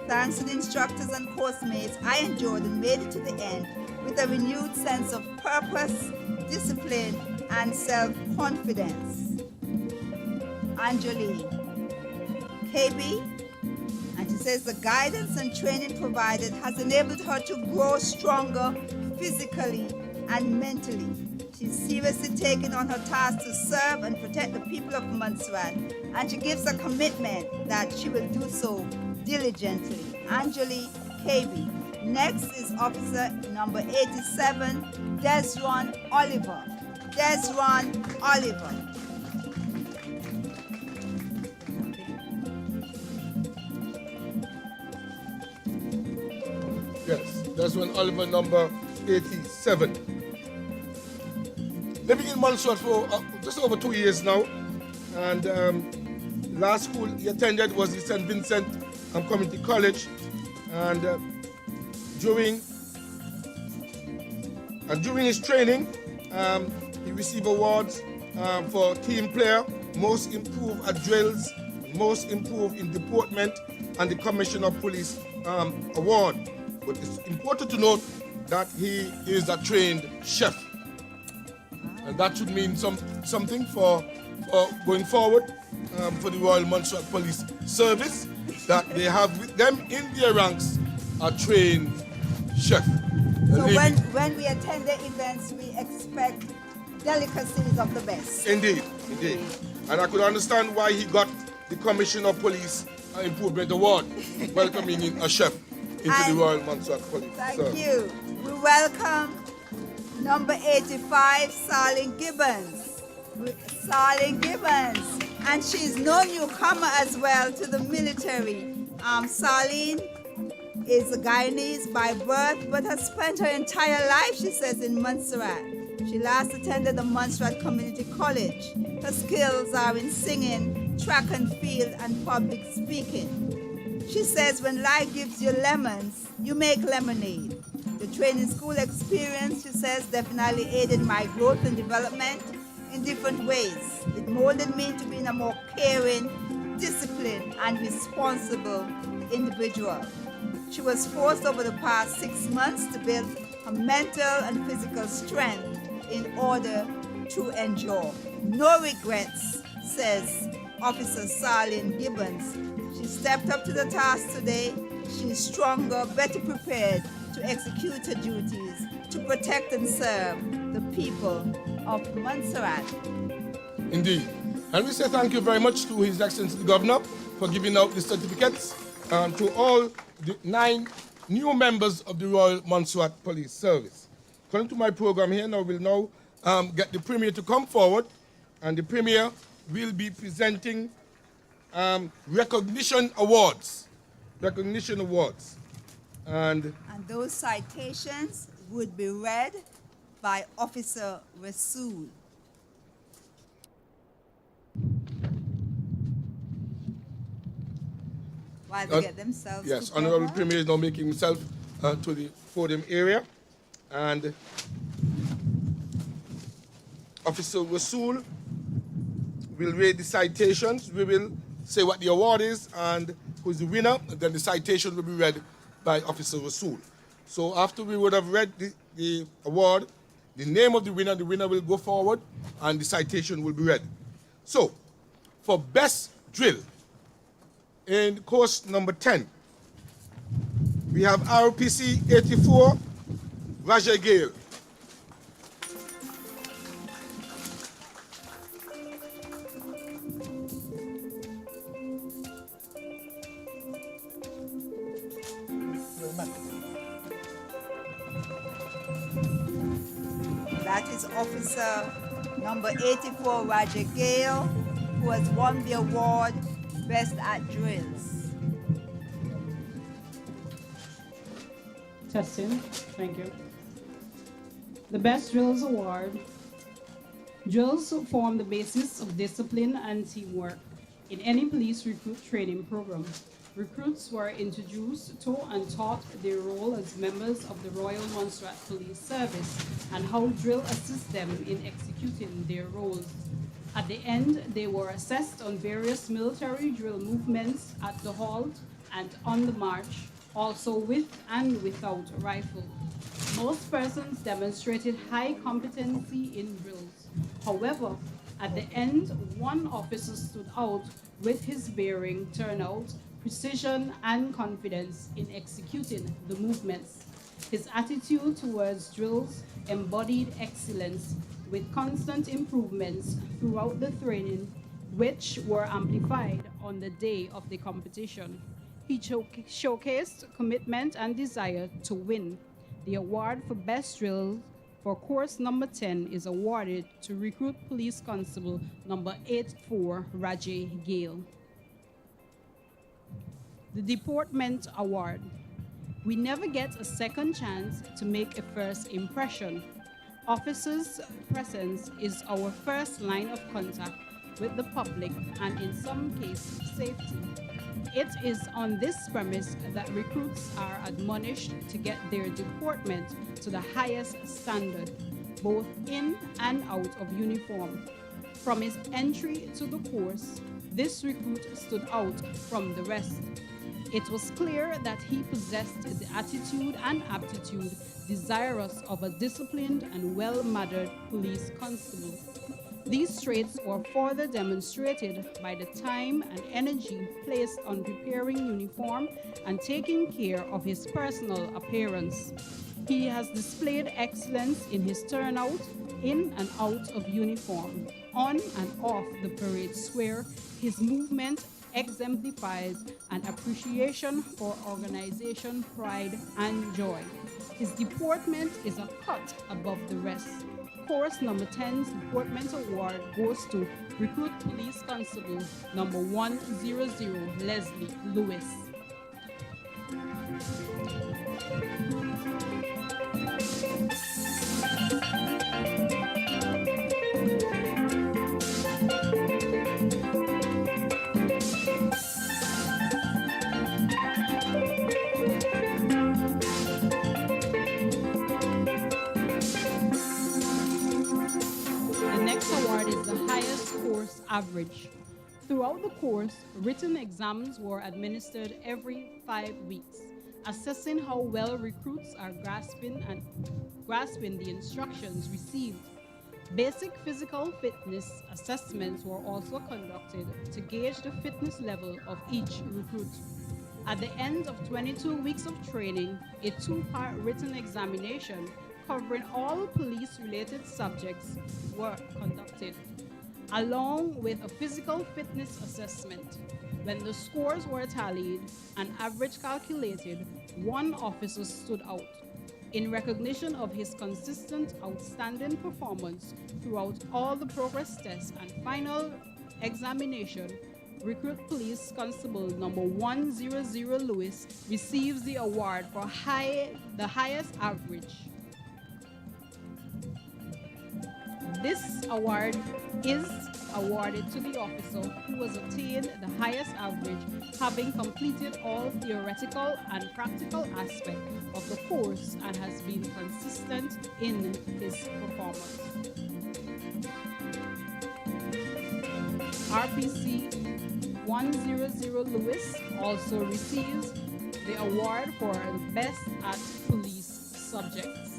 [SPEAKER 2] Thanks to the instructors and course mates, I enjoyed and made it to the end with a renewed sense of purpose, discipline, and self-confidence. Angeline. KB. And she says the guidance and training provided has enabled her to grow stronger physically and mentally. She's seriously taken on her task to serve and protect the people of Montserrat, and she gives a commitment that she will do so diligently. Angeli KB. Next is officer number 87, Desron Oliver. Desron Oliver.
[SPEAKER 1] Yes, that's when Oliver number 87. Living in Montserrat for just over 2 years now, and last school he attended was the St. Vincent Community College, and during his training, he received awards for team player, most improved at drills, most improved in deportment, and the Commissioner of Police award. But it's important to note that he is a trained chef. And that should mean something for going forward for the Royal Montserrat Police Service, that they have with them in their ranks a trained chef.
[SPEAKER 2] So when we attend the events, we expect delicacies of the best.
[SPEAKER 1] Indeed, indeed. And I could understand why he got the Commissioner of Police Improvement Award, welcoming in a chef into the Royal Montserrat Police Service.
[SPEAKER 2] Thank you. We welcome number 85, Sarlene Gibbons. Sarlene Gibbons. And she's no newcomer as well to the military. Sarlene is a Guyanese by birth, but has spent her entire life, she says, in Montserrat. She last attended the Montserrat Community College. Her skills are in singing, track and field, and public speaking. She says, when life gives you lemons, you make lemonade. The training school experience, she says, definitely aided my growth and development in different ways. It molded me into being a more caring, disciplined, and responsible individual. She was forced over the past 6 months to build her mental and physical strength in order to endure. No regrets, says Officer Sarlene Gibbons. She stepped up to the task today. She's stronger, better prepared to execute her duties, to protect and serve the people of Montserrat.
[SPEAKER 1] Indeed. And we say thank you very much to His Excellency the Governor for giving out the certificates, and to all the 9 new members of the Royal Montserrat Police Service. According to my program here, now we'll now get the Premier to come forward, and the Premier will be presenting recognition awards. Recognition awards. And
[SPEAKER 2] those citations would be read by Officer Rasool. While they get themselves
[SPEAKER 1] yes,
[SPEAKER 2] together.
[SPEAKER 1] Honorable Premier is now making himself to the podium area, and Officer Rasool will read the citations. We will say what the award is and who is the winner, and then the citation will be read by Officer Rasool. So after we would have read the award, the name of the winner will go forward, and the citation will be read. So, for best drill, in course number 10, we have RPC 84, Roger Gale.
[SPEAKER 2] That is Officer number 84, Roger Gale, who has won the award Best at Drills.
[SPEAKER 3] Testing. Thank you. The Best Drills Award. Drills form the basis of discipline and teamwork in any police recruit training program. Recruits were introduced to and taught their role as members of the Royal Montserrat Police Service and how drill assists them in executing their roles. At the end, they were assessed on various military drill movements at the halt and on the march, also with and without a rifle. Most persons demonstrated high competency in drills. However, at the end, one officer stood out with his bearing, turnout, precision, and confidence in executing the movements. His attitude towards drills embodied excellence, with constant improvements throughout the training, which were amplified on the day of the competition. He showcased commitment and desire to win. The award for best drill for course number 10 is awarded to Recruit Police Constable number 84, Rajay Gale. The Deportment Award. We never get a second chance to make a first impression. Officers' presence is our first line of contact with the public and in some cases safety. It is on this premise that recruits are admonished to get their deportment to the highest standard, both in and out of uniform. From his entry to the course, this recruit stood out from the rest. It was clear that he possessed the attitude and aptitude desirous of a disciplined and well-mannered police constable. These traits were further demonstrated by the time and energy placed on preparing uniform and taking care of his personal appearance. He has displayed excellence in his turnout, in and out of uniform, on and off the parade square. His movement exemplifies an appreciation for organization, pride, and joy. His deportment is a cut above the rest. Course number 10's Deportment Award goes to Recruit Police Constable number 100, Leslie Lewis. Average. Throughout the course, written exams were administered every 5 weeks, assessing how well recruits are grasping the instructions received. Basic physical fitness assessments were also conducted to gauge the fitness level of each recruit. At the end of 22 weeks of training, a 2-part written examination covering all police-related subjects were conducted, along with a physical fitness assessment. When the scores were tallied and average calculated, one officer stood out. In recognition of his consistent, outstanding performance throughout all the progress tests and final examination, Recruit Police Constable number 100 Lewis receives the award for the highest average. This award is awarded to the officer who has attained the highest average, having completed all theoretical and practical aspects of the course and has been consistent in his performance. RPC 100 Lewis also receives the award for the best at police subjects.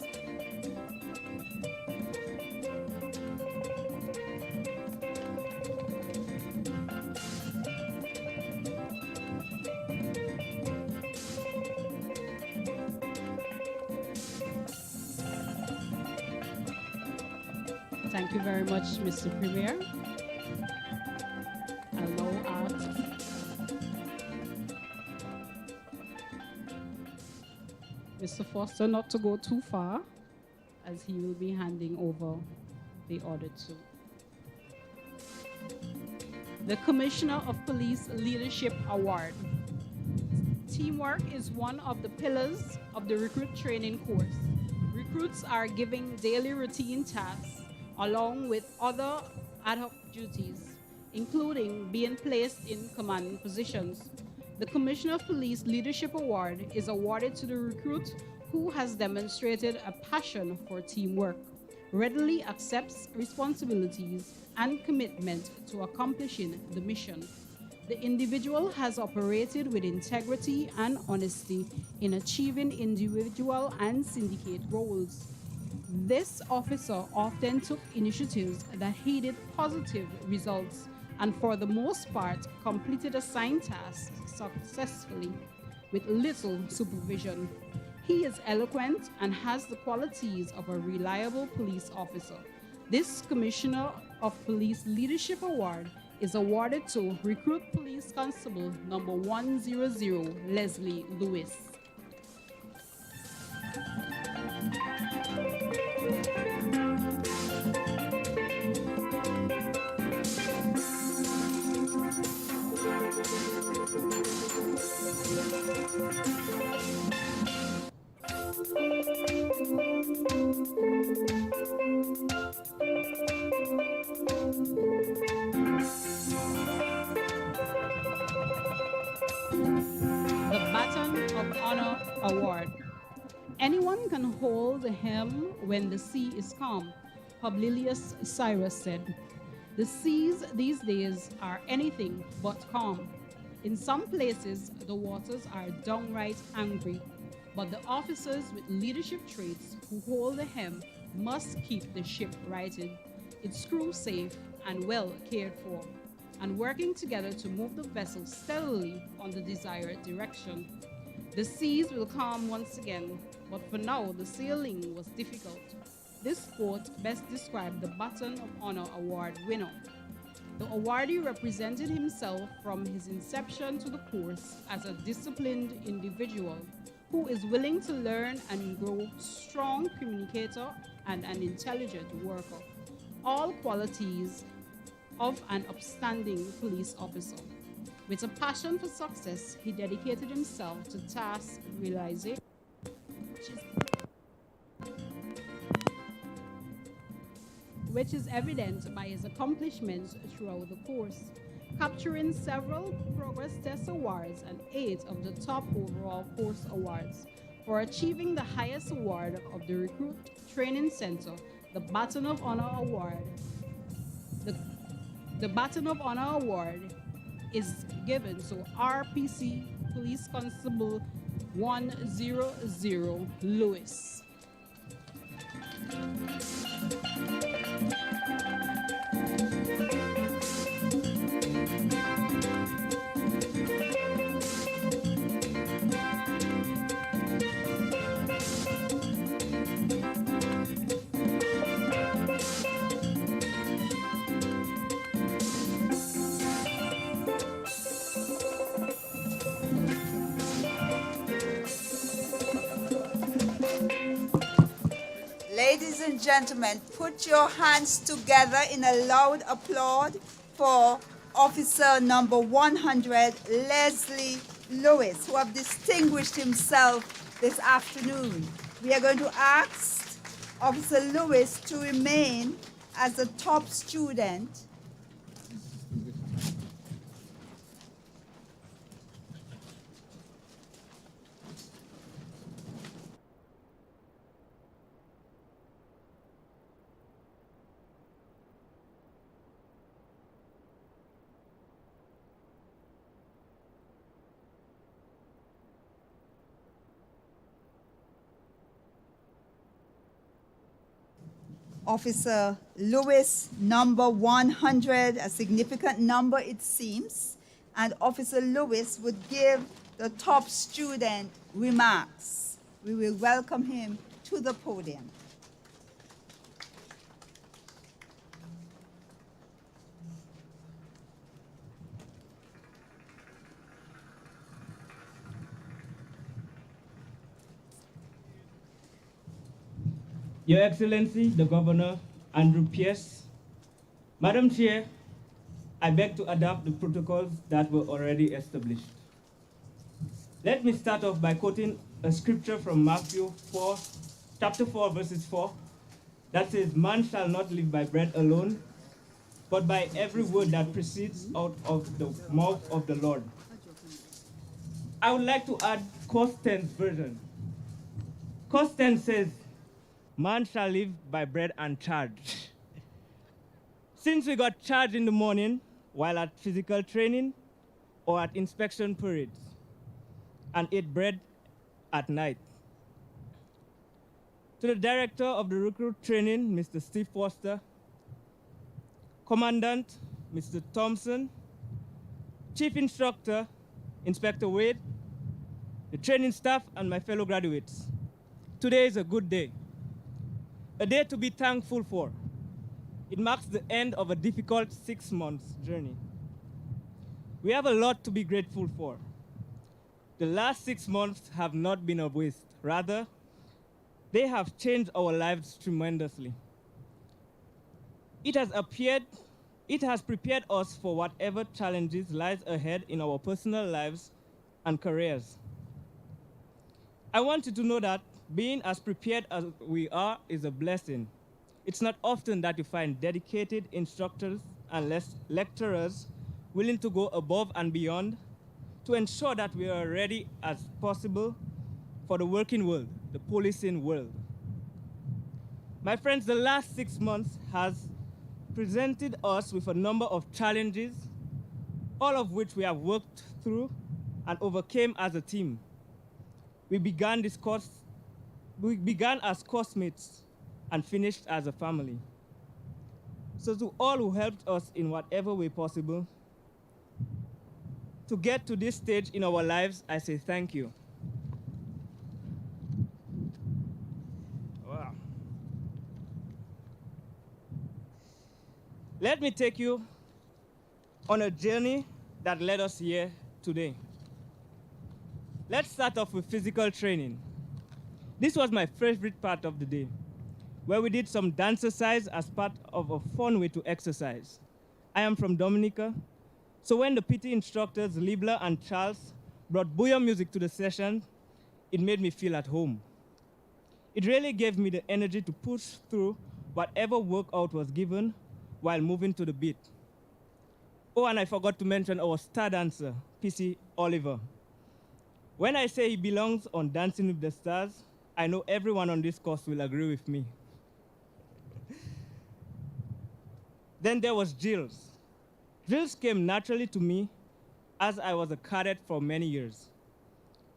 [SPEAKER 3] Thank you very much, Mr. Premier. I'll now ask Mr. Foster not to go too far, as he will be handing over the order to the Commissioner of Police Leadership Award. Teamwork is one of the pillars of the recruit training course. Recruits are given daily routine tasks along with other ad hoc duties, including being placed in command positions. The Commissioner of Police Leadership Award is awarded to the recruit who has demonstrated a passion for teamwork, readily accepts responsibilities, and commitment to accomplishing the mission. The individual has operated with integrity and honesty in achieving individual and syndicate goals. This officer often took initiatives that yielded positive results and for the most part completed assigned tasks successfully with little supervision. He is eloquent and has the qualities of a reliable police officer. This Commissioner of Police Leadership Award is awarded to Recruit Police Constable number 100, Leslie Lewis. The Baton of Honor Award. Anyone can hold a hymn when the sea is calm, Publilius Cyrus said. The seas these days are anything but calm. In some places, the waters are downright angry, but the officers with leadership traits who hold the helm must keep the ship righted, its crew safe and well cared for, and working together to move the vessel steadily on the desired direction. The seas will calm once again, but for now the sailing was difficult. This quote best described the Baton of Honor Award winner. The awardee represented himself from his inception to the course as a disciplined individual who is willing to learn and grow, strong communicator and an intelligent worker, all qualities of an upstanding police officer. With a passion for success, he dedicated himself to task realization, which is evident by his accomplishments throughout the course, capturing several Progress Test Awards and 8 of the top overall course awards. For achieving the highest award of the Recruit Training Center, the Baton of Honor Award. The Baton of Honor Award is given to RPC Police Constable 100 Lewis.
[SPEAKER 2] Ladies and gentlemen, put your hands together in a loud applaud for Officer number 100, Leslie Lewis, who have distinguished himself this afternoon. We are going to ask Officer Lewis to remain as a top student. Officer Lewis, number 100, a significant number it seems, and Officer Lewis would give the top student remarks. We will welcome him to the podium.
[SPEAKER 7] Your Excellency, the Governor, Andrew Pierce, Madam Chair, I beg to adopt the protocols that were already established. Let me start off by quoting a scripture from Matthew 4, chapter 4, verses 4, that says, "Man shall not live by bread alone, but by every word that proceeds out of the mouth of the Lord." I would like to add Course 10's version. Course 10 says, man shall live by bread and charge. Since we got charged in the morning while at physical training or at inspection parades, and ate bread at night. To the director of the recruit training, Mr. Steve Foster, Commandant, Mr. Thompson, Chief Instructor, Inspector Wade, the training staff, and my fellow graduates. Today is a good day, a day to be thankful for. It marks the end of a difficult 6 months journey. We have a lot to be grateful for. The last 6 months have not been a waste. Rather, they have changed our lives tremendously. It has prepared us for whatever challenges lies ahead in our personal lives and careers. I want you to know that being as prepared as we are is a blessing. It's not often that you find dedicated instructors and lecturers willing to go above and beyond to ensure that we are ready as possible for the working world, the policing world. My friends, the last 6 months has presented us with a number of challenges, all of which we have worked through and overcame as a team. We began as classmates and finished as a family. So to all who helped us in whatever way possible, to get to this stage in our lives, I say thank you. Wow. Let me take you on a journey that led us here today. Let's start off with physical training. This was my favorite part of the day, where we did some dance exercise as part of a fun way to exercise. I am from Dominica, so when the PT instructors, Libla and Charles, brought bouyon music to the session, it made me feel at home. It really gave me the energy to push through whatever workout was given while moving to the beat. Oh, and I forgot to mention our star dancer, PC Oliver. When I say he belongs on Dancing with the Stars, I know everyone on this course will agree with me. Then there was drills. Drills came naturally to me as I was a cadet for many years.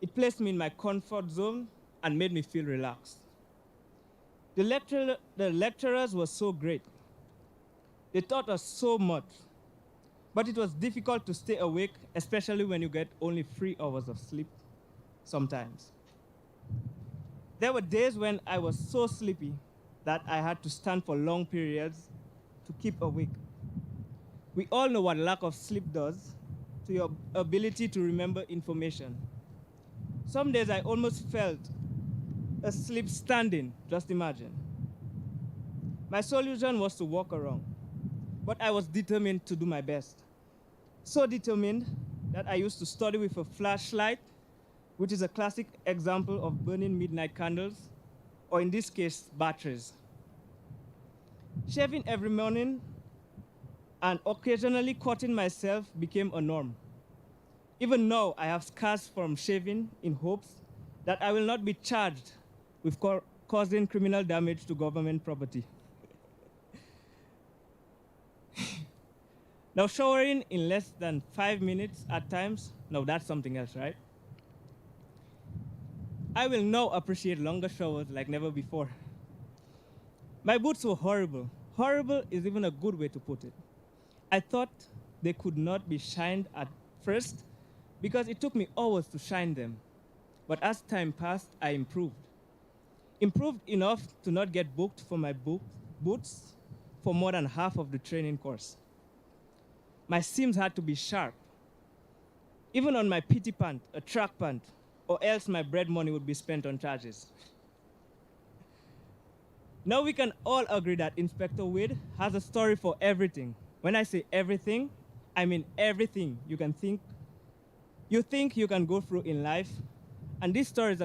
[SPEAKER 7] It placed me in my comfort zone and made me feel relaxed. The lecturers were so great. They taught us so much, but it was difficult to stay awake, especially when you get only 3 hours of sleep sometimes. There were days when I was so sleepy that I had to stand for long periods to keep awake. We all know what lack of sleep does to your ability to remember information. Some days I almost felt asleep standing, just imagine. My solution was to walk around, but I was determined to do my best. So determined that I used to study with a flashlight, which is a classic example of burning midnight candles, or in this case, batteries. Shaving every morning and occasionally cutting myself became a norm. Even now, I have scars from shaving in hopes that I will not be charged with causing criminal damage to government property. Now, showering in less than 5 minutes at times, now that's something else, right? I will now appreciate longer showers like never before. My boots were horrible. Horrible is even a good way to put it. I thought they could not be shined at first because it took me hours to shine them. But as time passed, I improved. Improved enough to not get booked for my boots for more than half of the training course. My seams had to be sharp. Even on my PT pant, a track pant, or else my bread money would be spent on charges. Now we can all agree that Inspector Wade has a story for everything. When I say everything, I mean everything you think you can go through in life. And these stories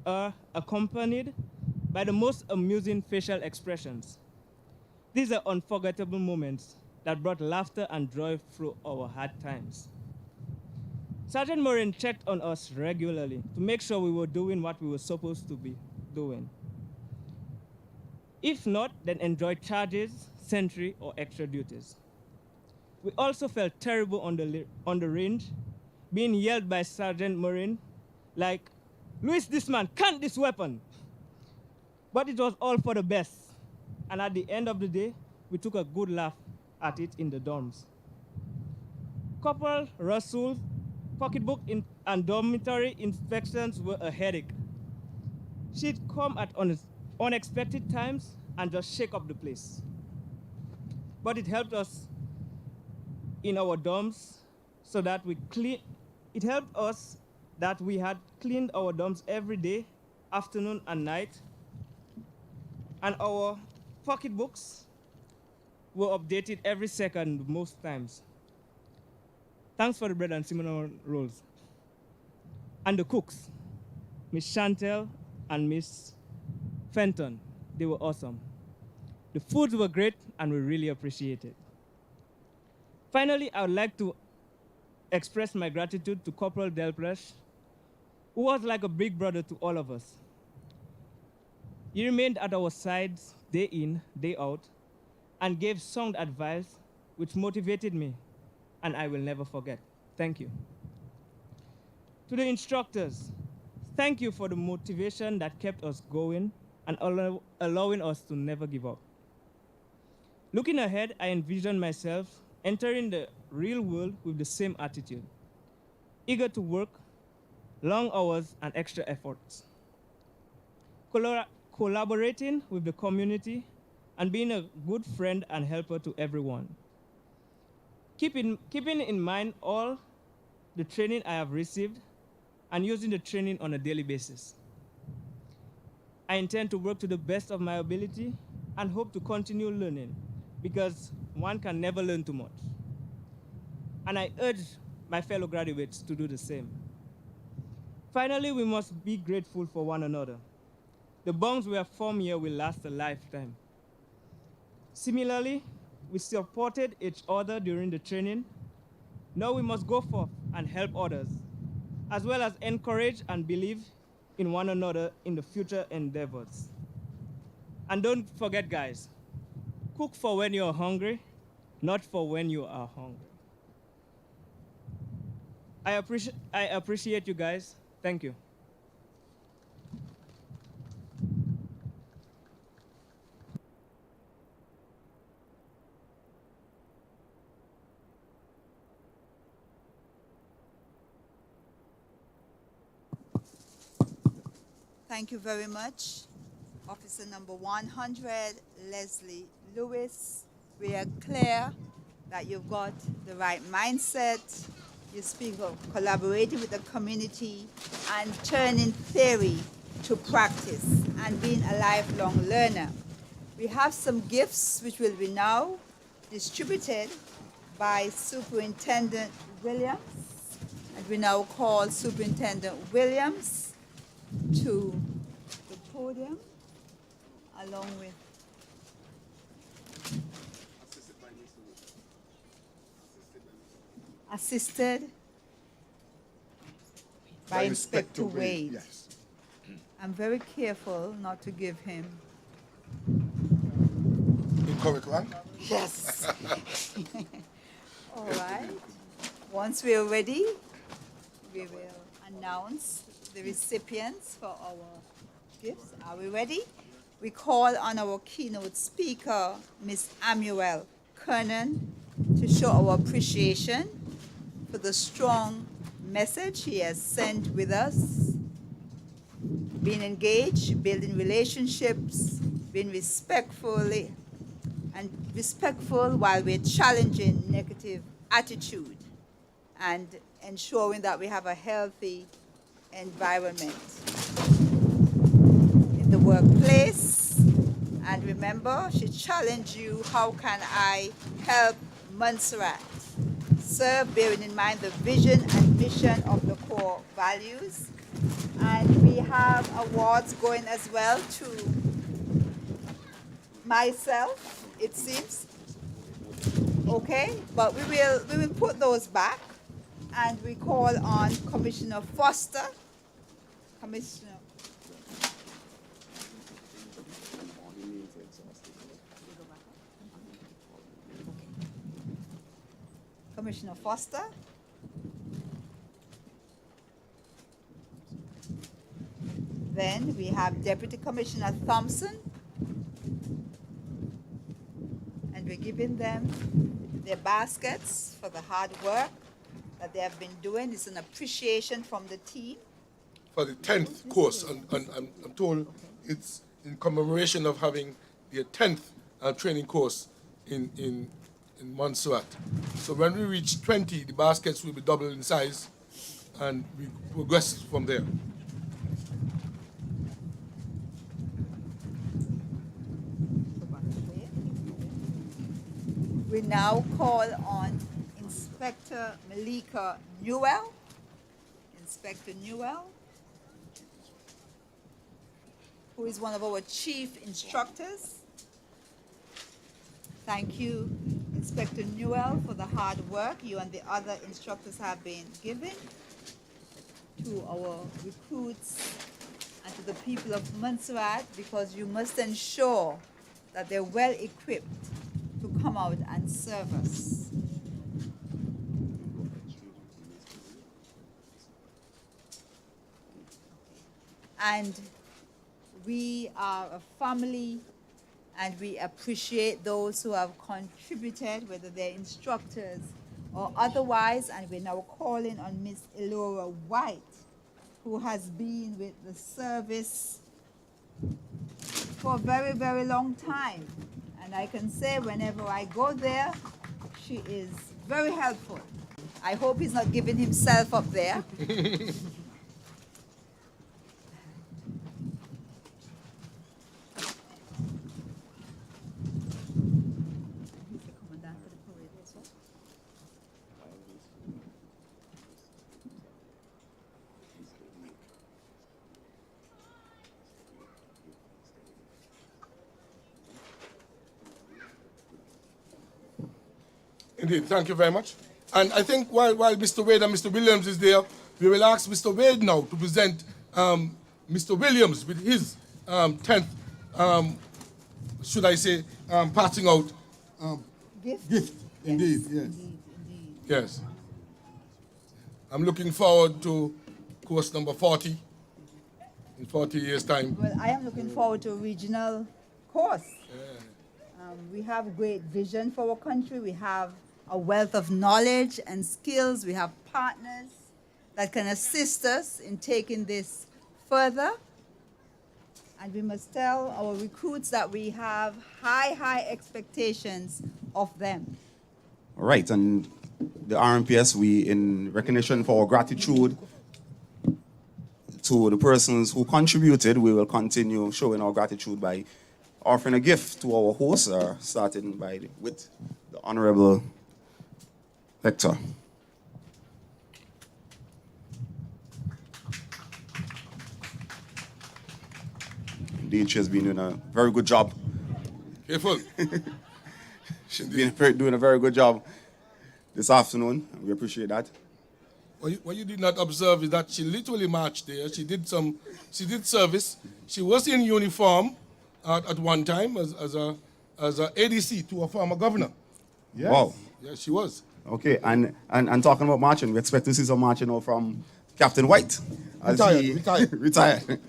[SPEAKER 7] are accompanied by the most amusing facial expressions. These are unforgettable moments that brought laughter and joy through our hard times. Sergeant Morin checked on us regularly to make sure we were doing what we were supposed to be doing. If not, then enjoy charges, sentry, or extra duties. We also felt terrible on the range, being yelled by Sergeant Morin, like, "Luis, this man, can't this weapon?" But it was all for the best. And at the end of the day, we took a good laugh at it in the dorms. Corporal Russell's pocketbook and dormitory inspections were a headache. She'd come at unexpected times and just shake up the place. But it helped us in our dorms so that it helped us that we had cleaned our dorms every day, afternoon and night, and our pocketbooks were updated every second most times. Thanks for the bread and cinnamon rolls. And the cooks, Miss Chantel and Miss Fenton, they were awesome. The foods were great and we really appreciate it. Finally, I would like to express my gratitude to Corporal Delpresh, who was like a big brother to all of us. He remained at our sides day in, day out, and gave sound advice which motivated me, and I will never forget. Thank you. To the instructors, thank you for the motivation that kept us going and allowing us to never give up. Looking ahead, I envision myself entering the real world with the same attitude, eager to work, long hours, and extra efforts. Collaborating with the community and being a good friend and helper to everyone. Keeping in mind all the training I have received and using the training on a daily basis. I intend to work to the best of my ability and hope to continue learning because one can never learn too much. And I urge my fellow graduates to do the same. Finally, we must be grateful for one another. The bonds we have formed here will last a lifetime. Similarly, we supported each other during the training. Now we must go forth and help others, as well as encourage and believe in one another in the future endeavors. And don't forget, guys, cook for when you're hungry, not for when you are hungry. I appreciate you guys. Thank you.
[SPEAKER 2] Thank you very much, Officer number 100, Leslie Lewis. We are clear that you've got the right mindset. You speak of collaborating with the community and turning theory to practice and being a lifelong learner. We have some gifts which will be now distributed by Superintendent Williams. And we now call Superintendent Williams to the podium along with assisted by Inspector Wade.
[SPEAKER 1] Yes.
[SPEAKER 2] I'm very careful not to give him.
[SPEAKER 1] Incorrect one?
[SPEAKER 2] Yes. All right. Once we are ready, we will announce the recipients for our gifts. Are we ready? We call on our keynote speaker, Ms. Amuel Kernan, to show our appreciation for the strong message he has sent with us, being engaged, building relationships, being respectful while we're challenging negative attitude and ensuring that we have a healthy environment in the workplace. And remember, she challenged you, how can I help Montserrat? Serve, bearing in mind the vision and mission of the core values. And we have awards going as well to myself, it seems. Okay, but we will put those back And we call on Commissioner Foster. Commissioner. Commissioner Foster. Then we have Deputy Commissioner Thompson. And we're giving them their baskets for the hard work that they have been doing. It's an appreciation from the team.
[SPEAKER 1] For the 10th course, and I'm told it's in commemoration of having the 10th training course in Montserrat. So when we reach 20, the baskets will be double in size, and we progress from there.
[SPEAKER 2] We now call on Inspector Malika Newell. Inspector Newell, who is one of our chief instructors. Thank you, Inspector Newell, for the hard work you and the other instructors have been giving to our recruits and to the people of Montserrat, because you must ensure that they're well equipped to come out and serve us. And we are a family, and we appreciate those who have contributed, whether they're instructors or otherwise. And we're now calling on Miss Elora White, who has been with the service for a very, very long time. And I can say whenever I go there, she is very helpful. I hope he's not giving himself up there.
[SPEAKER 1] Indeed, thank you very much. And I think while Mr. Wade and Mr. Williams is there, we will ask Mr. Wade now to present Mr. Williams with his 10th, should I say, passing out gift. Indeed, yes.
[SPEAKER 2] Indeed.
[SPEAKER 1] Yes. I'm looking forward to course number 40 in 40 years' time.
[SPEAKER 2] Well, I am looking forward to a regional course. We have great vision for our country. We have a wealth of knowledge and skills. We have partners that can assist us in taking this further. And we must tell our recruits that we have high expectations of them.
[SPEAKER 8] All right, and the RMPS, we, in recognition for our gratitude to the persons who contributed, we will continue showing our gratitude by offering a gift to our hosts, starting with the Honorable Hector. Indeed, she has been doing a very good job.
[SPEAKER 1] Careful.
[SPEAKER 8] She's been doing a very good job this afternoon. We appreciate that.
[SPEAKER 1] What you did not observe is that she literally marched there. She did service. She was in uniform at one time as a ADC to a former governor.
[SPEAKER 8] Yes. Wow.
[SPEAKER 1] Yes, she was.
[SPEAKER 8] Okay, and talking about marching, we expect to see some marching now from Captain White. Retired.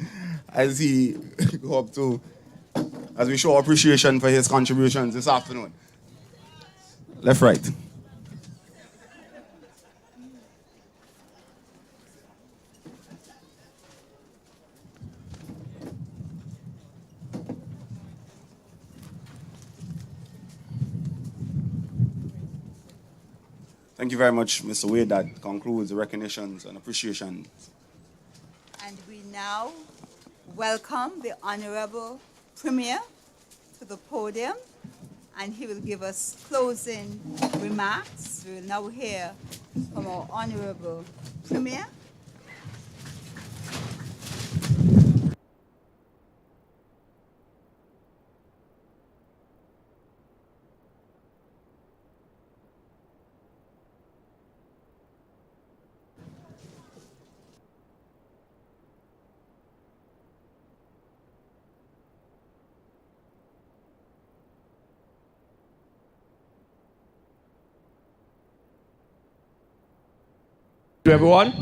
[SPEAKER 8] As he go up to, as we show appreciation for his contributions this afternoon. Left, right. Thank you very much, Mr. Wade. That concludes the recognitions and appreciations.
[SPEAKER 2] And we now welcome the Honorable Premier to the podium, and he will give us closing remarks. We will now hear from our Honorable Premier.
[SPEAKER 9] To everyone,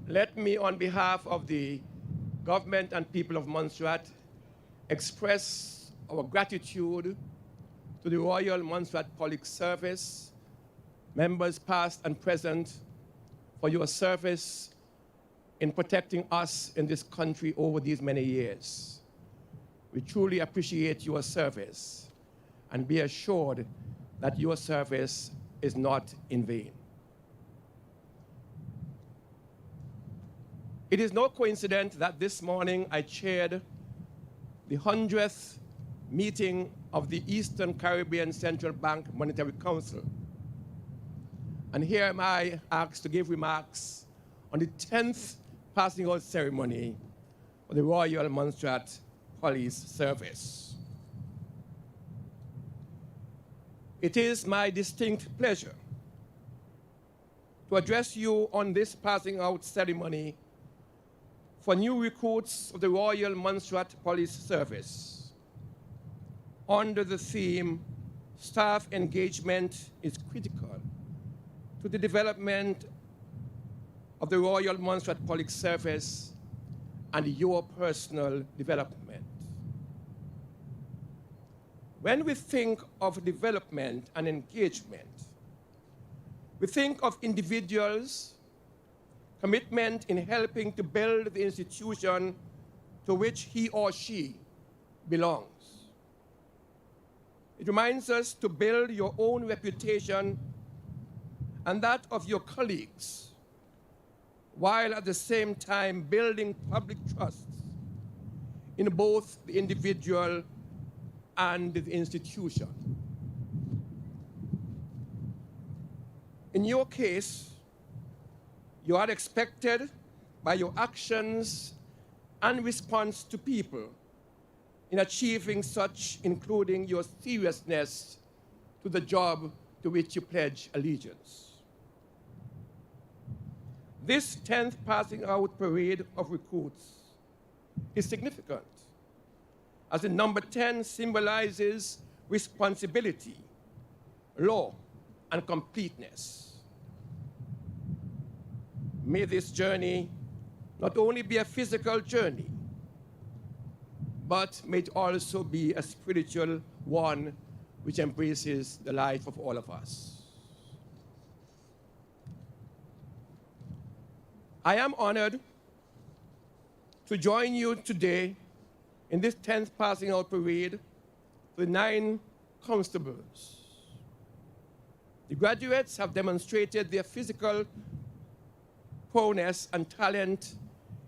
[SPEAKER 9] let me, on behalf of the government and people of Montserrat, express our gratitude to the Royal Montserrat Police Service, members past and present, for your service in protecting us in this country over these many years. We truly appreciate your service, and be assured that your service is not in vain. It is no coincidence that this morning I chaired the 100th meeting of the Eastern Caribbean Central Bank Monetary Council. And here am I asked to give remarks on the 10th passing out ceremony for the Royal Montserrat Police Service. It is my distinct pleasure to address you on this passing out ceremony for new recruits of the Royal Montserrat Police Service under the theme, Staff Engagement is Critical to the Development of the Royal Montserrat Police Service and your personal development. When we think of development and engagement, we think of individuals' commitment in helping to build the institution to which he or she belongs. It reminds us to build your own reputation and that of your colleagues, while at the same time building public trust in both the individual and the institution. In your case, you are expected by your actions and response to people in achieving such, including your seriousness to the job to which you pledge allegiance. This 10th passing out parade of recruits is significant, as the number 10 symbolizes responsibility, law, and completeness. May this journey not only be a physical journey, but may it also be a spiritual one which embraces the life of all of us. I am honored to join you today in this 10th passing out parade for the 9 constables. The graduates have demonstrated their physical prowess and talent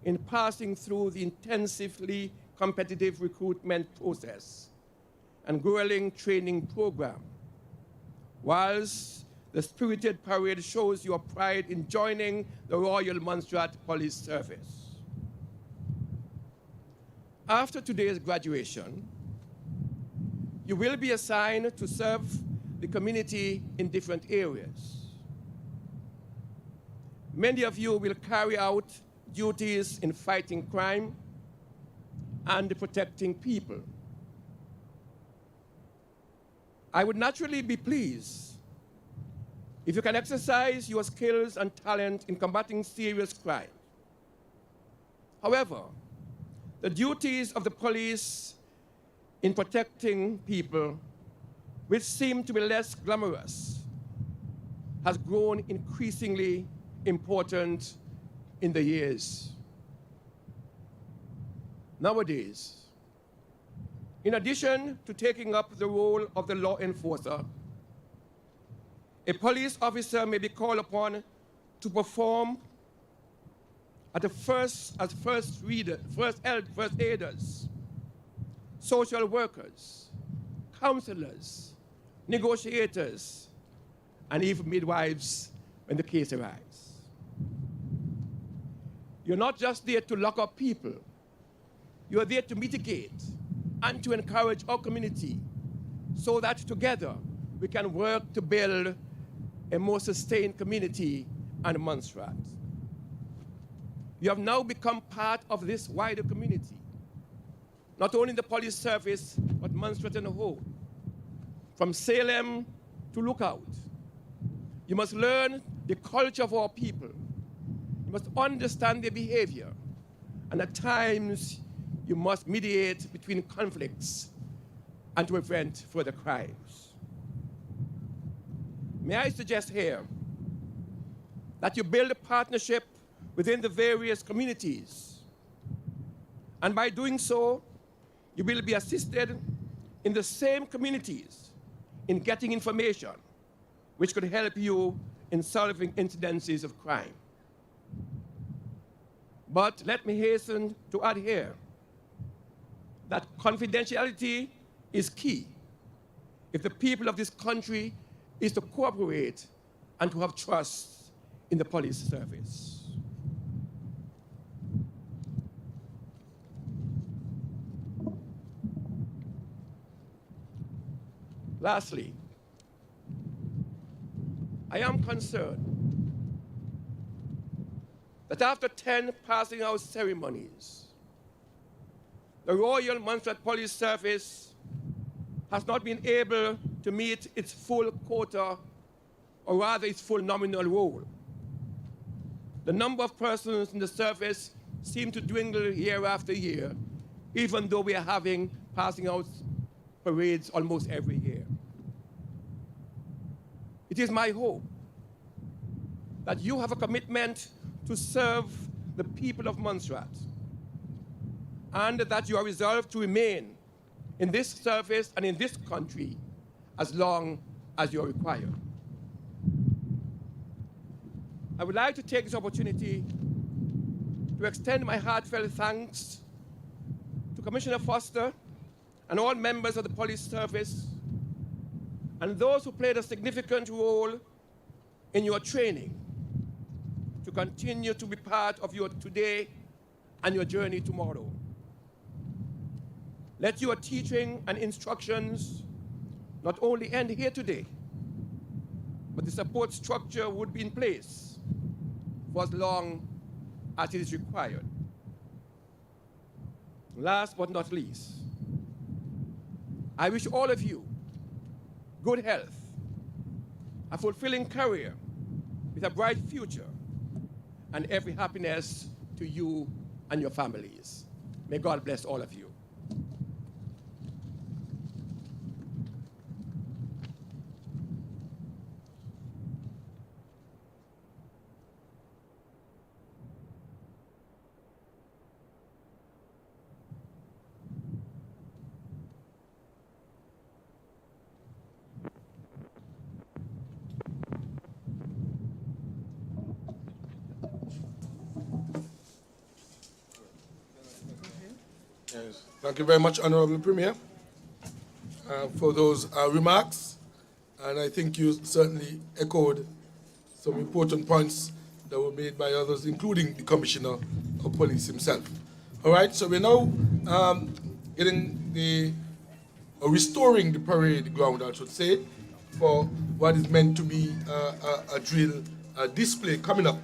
[SPEAKER 9] in passing through the intensively competitive recruitment process and grueling training program, whilst the spirited parade shows your pride in joining the Royal Montserrat Police Service. After today's graduation, you will be assigned to serve the community in different areas. Many of you will carry out duties in fighting crime and protecting people. I would naturally be pleased if you can exercise your skills and talent in combating serious crime. However, the duties of the police in protecting people, which seem to be less glamorous, has grown increasingly important in the years. Nowadays, in addition to taking up the role of the law enforcer, a police officer may be called upon to perform as first aiders, social workers, counselors, negotiators, and even midwives when the case arises. You're not just there to lock up people. You're there to mitigate and to encourage our community so that together we can work to build a more sustained community and Montserrat. You have now become part of this wider community, not only the police service, but Montserrat as a whole. From Salem to Lookout, You must learn the culture of our people. You must understand their behavior. And at times, you must mediate between conflicts and to prevent further crimes. May I suggest here that you build a partnership within the various communities. And by doing so, you will be assisted in the same communities in getting information which could help you in solving incidences of crime. But let me hasten to add here that confidentiality is key if the people of this country is to cooperate and to have trust in the police service. Lastly, I am concerned that after 10 passing out ceremonies, the Royal Montserrat Police Service has not been able to meet its full quota, or rather its full nominal role. The number of persons in the service seem to dwindle year after year, even though we are having passing out parades almost every year. It is my hope that you have a commitment to serve the people of Montserrat, and that you are resolved to remain in this service and in this country as long as you are required. I would like to take this opportunity to extend my heartfelt thanks to Commissioner Foster and all members of the police service and those who played a significant role in your training to continue to be part of your today and your journey tomorrow. Let your teaching and instructions not only end here today, but the support structure would be in place for as long as it is required. Last but not least, I wish all of you good health, a fulfilling career with a bright future, and every happiness to you and your families. May God bless all of you.
[SPEAKER 1] Yes. Thank you very much, Honorable Premier, for those remarks. And I think you certainly echoed some important points that were made by others, including the Commissioner of Police himself. All right, so we're now restoring the parade ground, I should say, for what is meant to be a drill display coming up.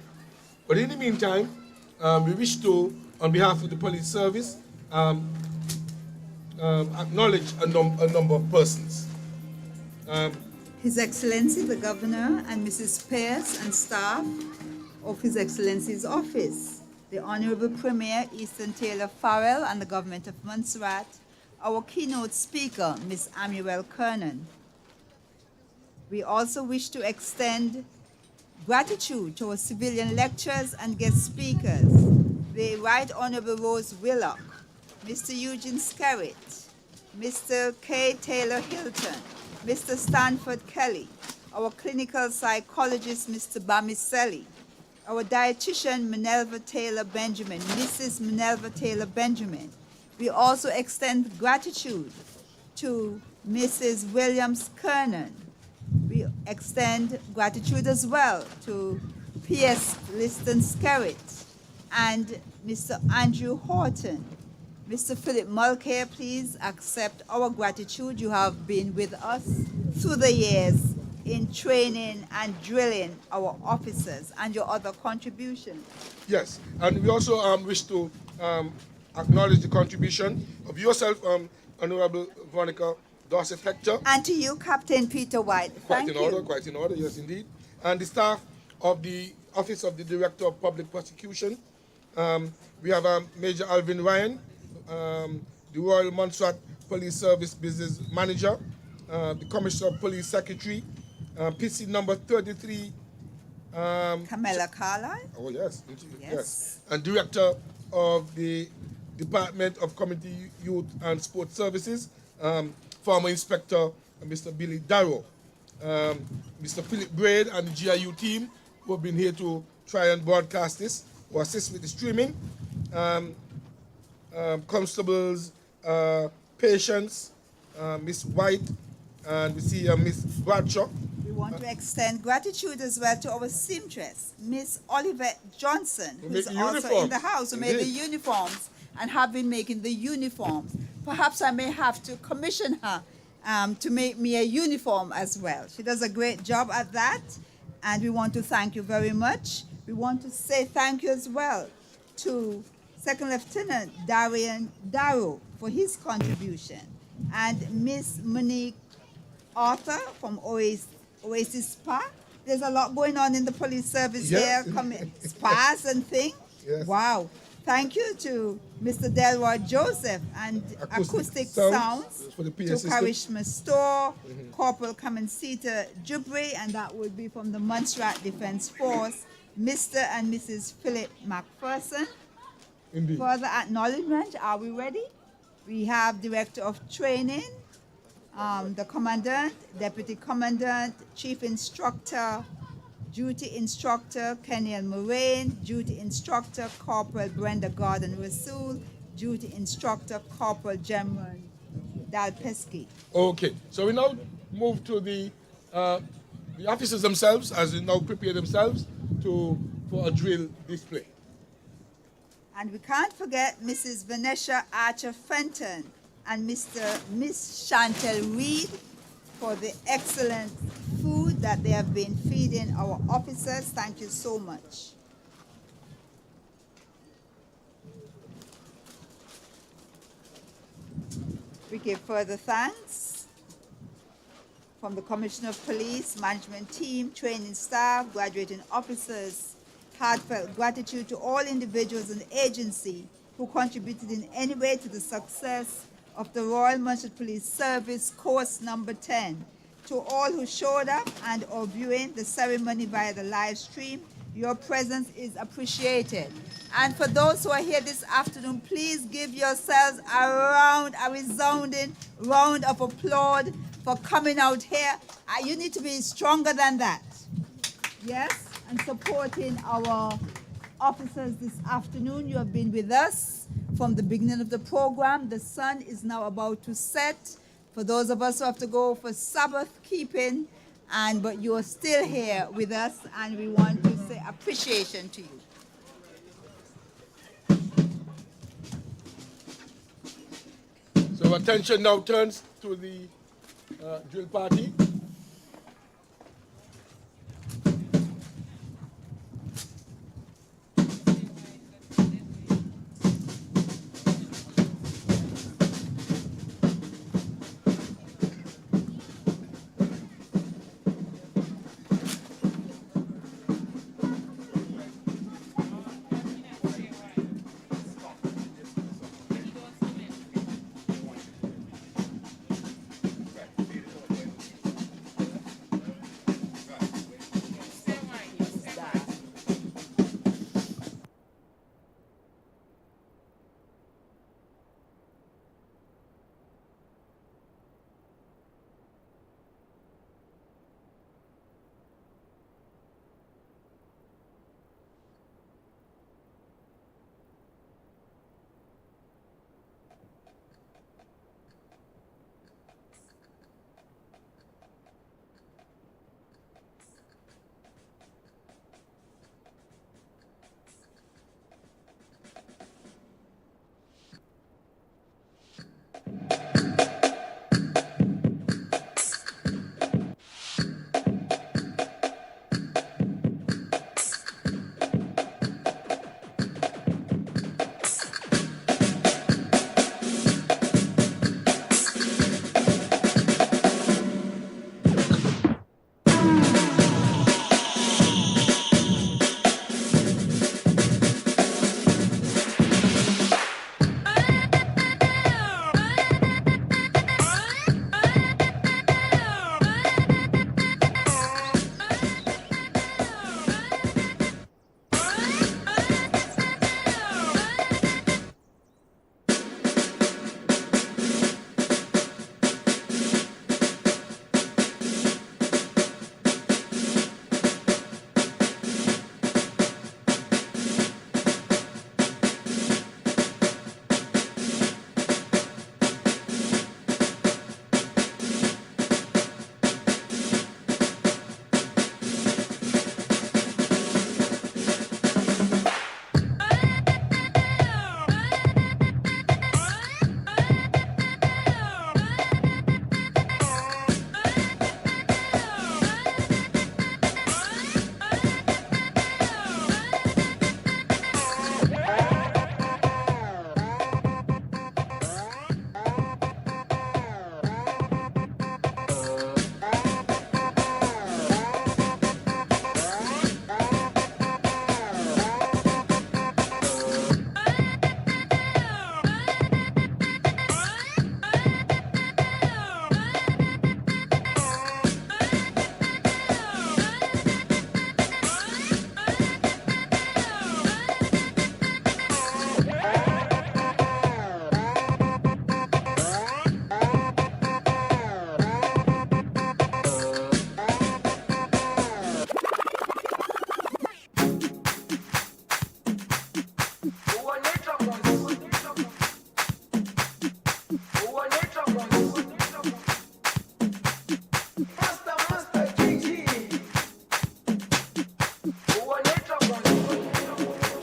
[SPEAKER 1] But in the meantime, we wish to, on behalf of the police service, acknowledge a number of persons.
[SPEAKER 2] His Excellency the Governor and Mrs. Pierce and staff of His Excellency's office, the Honorable Premier Easton Taylor Farrell and the Government of Montserrat, our keynote speaker, Ms. Amuel Kernan. We also wish to extend gratitude to our civilian lecturers and guest speakers, the Right Honorable Rose Willock, Mr. Eugene Skerritt, Mr. K. Taylor Hilton, Mr. Stanford Kelly, our clinical psychologist, Mr. Bamiselli, our dietitian, Minerva Taylor Benjamin, Mrs. Minerva Taylor Benjamin. We also extend gratitude to Mrs. Williams Kernan. We extend gratitude as well to P.S. Liston Skerritt and Mr. Andrew Horton. Mr. Philip Mulcair, please accept our gratitude. You have been with us through the years in training and drilling our officers and your other contributions.
[SPEAKER 1] Yes, and we also wish to acknowledge the contribution of yourself, Honorable Veronica, Dorsette, Hector.
[SPEAKER 2] And to you, Captain Peter White. Thank you.
[SPEAKER 1] Quite in order, yes indeed. and the staff of the Office of the Director of Public Prosecution. We have Major Alvin Ryan, the Royal Montserrat Police Service Business Manager, the Commissioner of Police Secretary, PC number 33.
[SPEAKER 2] Camilla Carlisle.
[SPEAKER 1] Oh, yes.
[SPEAKER 2] Yes.
[SPEAKER 1] And Director of the Department of Community Youth and Sports Services, former Inspector Mr. Billy Darrow, Mr. Philip Braid and the GIU team who have been here to try and broadcast this or assist with the streaming, constables, patients, Miss White, and we see Miss Bradshaw.
[SPEAKER 2] We want to extend gratitude as well to our seamstress, Miss Olivette Johnson, who's also in the house, who made the uniforms and have been making the uniforms. Perhaps I may have to commission her to make me a uniform as well. She does a great job at that, and we want to thank you very much. We want to say thank you as well to Second Lieutenant Darian Darrow for his contribution, and Miss Monique Arthur from Oasis Spa. There's a lot going on in the police service here, spas and things.
[SPEAKER 1] Yes.
[SPEAKER 2] Wow. Thank you to Mr. Delroy Joseph and Acoustic Sounds,
[SPEAKER 1] for the PA
[SPEAKER 2] to
[SPEAKER 1] system.
[SPEAKER 2] Karishma Store, Corporal Kamansita Jubri, and that would be from the Montserrat Defense Force, Mr. and Mrs. Philip McPherson.
[SPEAKER 1] Indeed.
[SPEAKER 2] Further acknowledgement, are we ready? We have Director of Training, the Commandant, Deputy Commandant, Chief Instructor, Duty Instructor Kenyan Moraine, Duty Instructor Corporal Brenda Gordon Rasool, Duty Instructor Corporal General Dalpesky.
[SPEAKER 1] Okay, so we now move to the officers themselves, as they now prepare themselves for a drill display.
[SPEAKER 2] And we can't forget Mrs. Vanessa Archer Fenton and Miss Chantel Reed for the excellent food that they have been feeding our officers. Thank you so much. We give further thanks from the Commissioner of Police, management team, training staff, graduating officers. Heartfelt gratitude to all individuals in the agency who contributed in any way to the success of the Royal Montserrat Police Service course number 10. To all who showed up and are viewing the ceremony via the live stream, your presence is appreciated. And for those who are here this afternoon, please give yourselves a resounding round of applause for coming out here. You need to be stronger than that. Yes? And supporting our officers this afternoon. You have been with us from the beginning of the program. The sun is now about to set. For those of us who have to go for Sabbath keeping, but you are still here with us, and we want to say appreciation to you.
[SPEAKER 1] So attention now turns to the drill party.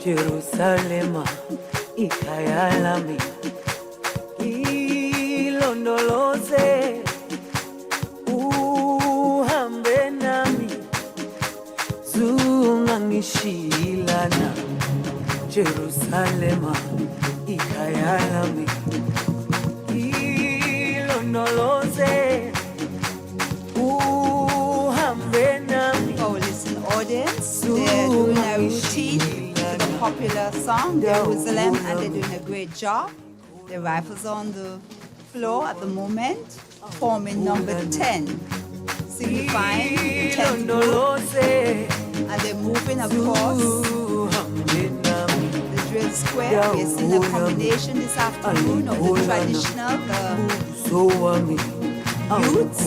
[SPEAKER 10] Jerusalema ikhaya lami ilondoloze uhambe nami zungangishilana Jerusalema ikhaya lami ilondoloze uhambe nami.
[SPEAKER 2] Our listening audience, they're doing a routine to the popular song Jerusalem, and they're doing a great job. The rifles are on the floor at the moment, forming number 10, signifying 10 group. And they're moving, of course, the drill square. We're seeing a combination this afternoon of the traditional, youths.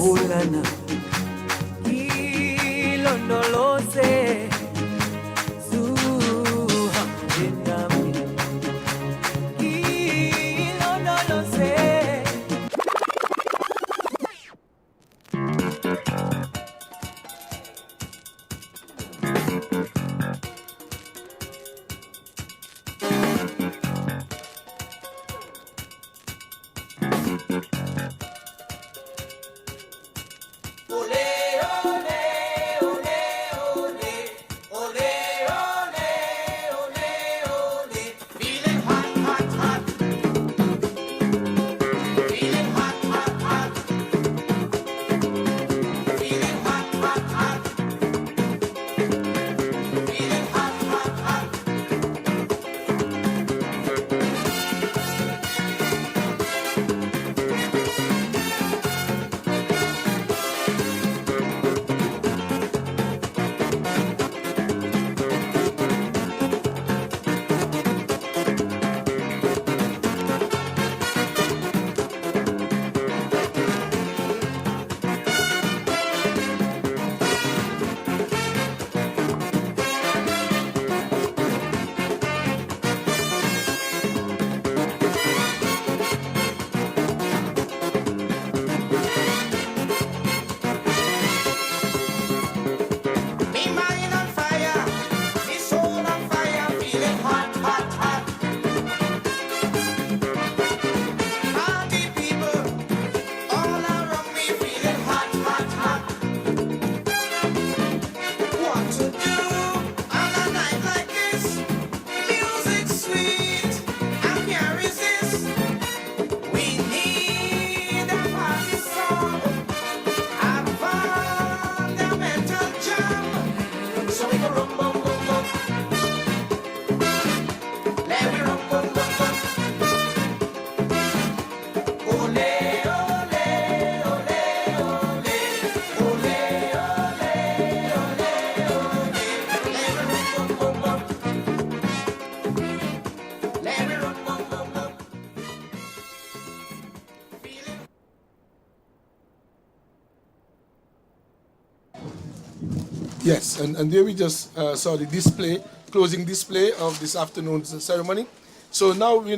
[SPEAKER 1] Yes, and there we just saw the display, closing display of this afternoon's ceremony. So now we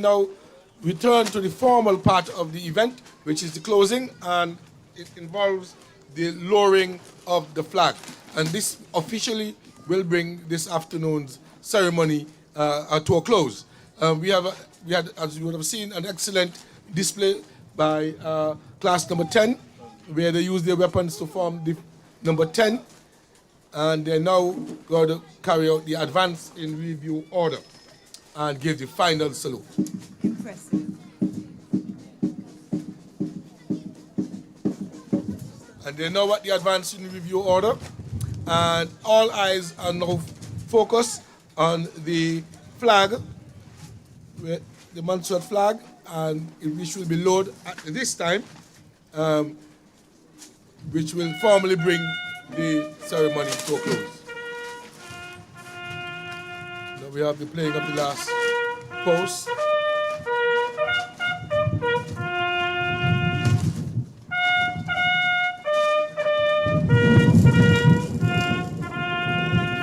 [SPEAKER 1] return to the formal part of the event, which is the closing, and it involves the lowering of the flag. And this officially will bring this afternoon's ceremony to a close. We had, as you would have seen, an excellent display by class number 10, where they used their weapons to form the number 10. And they're now going to carry out the advance in review order and give the final salute.
[SPEAKER 2] Impressive.
[SPEAKER 1] And they're now at the advance in review order, and all eyes are now focused on the flag, the Montserrat flag, and which will be lowered at this time, which will formally bring the ceremony to a close. Now we have the playing of the last post.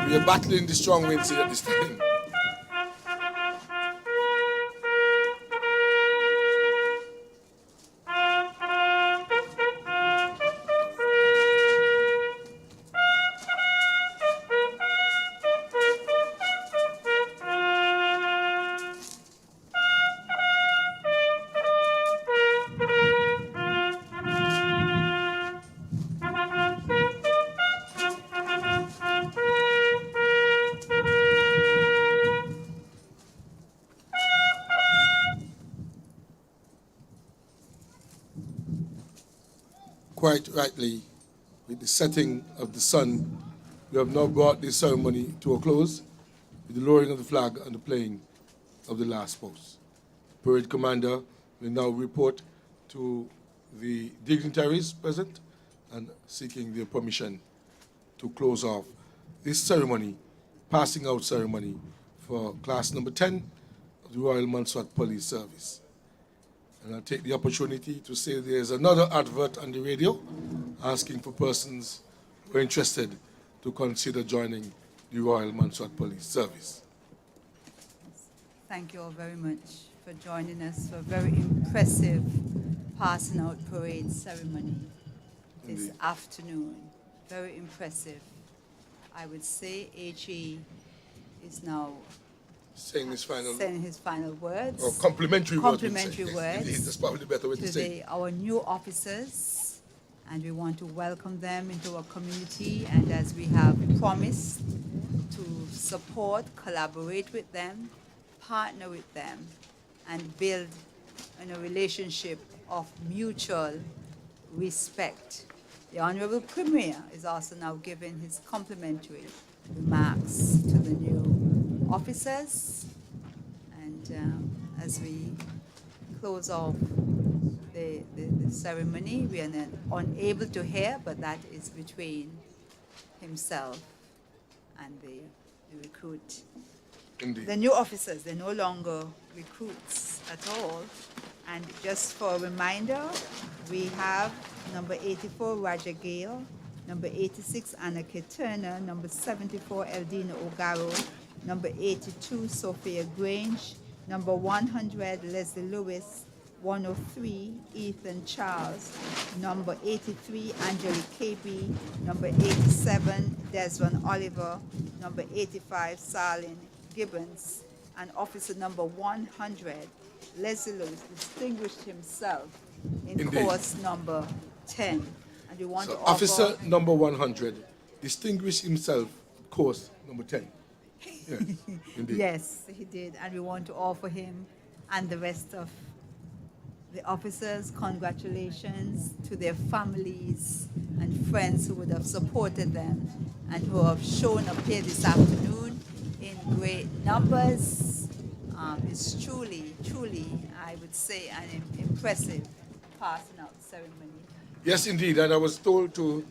[SPEAKER 1] We are battling the strong winds here at this time. quite rightly, with the setting of the sun, we have now brought this ceremony to a close with the lowering of the flag and the playing of the last post. Parade commander will now report to the dignitaries present and seeking their permission to close off this ceremony, passing out ceremony for class number 10 of the Royal Montserrat Police Service. And I'll take the opportunity to say there's another advert on the radio asking for persons who are interested to consider joining the Royal Montserrat Police Service.
[SPEAKER 2] Thank you all very much for joining us for a very impressive passing out parade ceremony this
[SPEAKER 1] Indeed.
[SPEAKER 2] afternoon. Very impressive. I would say HE is now
[SPEAKER 1] Saying his final,
[SPEAKER 2] saying his final words.
[SPEAKER 1] or complimentary words.
[SPEAKER 2] Complimentary words.
[SPEAKER 1] Indeed, that's probably the better way to say
[SPEAKER 2] Today, our new officers, and we want to welcome them into our community, and as we have promised to support, collaborate with them, partner with them, and build a relationship of mutual respect. The Honorable Premier is also now giving his complimentary remarks to the new officers, and as we close off the ceremony, we are then unable to hear, but that is between himself and the recruit.
[SPEAKER 1] Indeed.
[SPEAKER 2] The new officers, they're no longer recruits at all. And just for a reminder, we have number 84, Roger Gale, number 86, Anna K. Turner, number 74, Eldina Ogaro, number 82, Sophia Grange, number 100, Leslie Lewis, 103, Ethan Charles, number 83, Angelique KB, number 87, Desmond Oliver, number 85, Salin Gibbons, and officer number 100, Leslie Lewis, distinguished himself in
[SPEAKER 1] Indeed.
[SPEAKER 2] course number 10. And we want
[SPEAKER 1] So
[SPEAKER 2] to
[SPEAKER 1] officer
[SPEAKER 2] offer
[SPEAKER 1] number 100 distinguished himself, course number 10. Yes, indeed.
[SPEAKER 2] Yes, he did. And we want to offer him and the rest of the officers congratulations to their families and friends who would have supported them and who have shown up here this afternoon in great numbers. It's truly, I would say, an impressive passing out ceremony.
[SPEAKER 1] Yes, indeed. And I was told to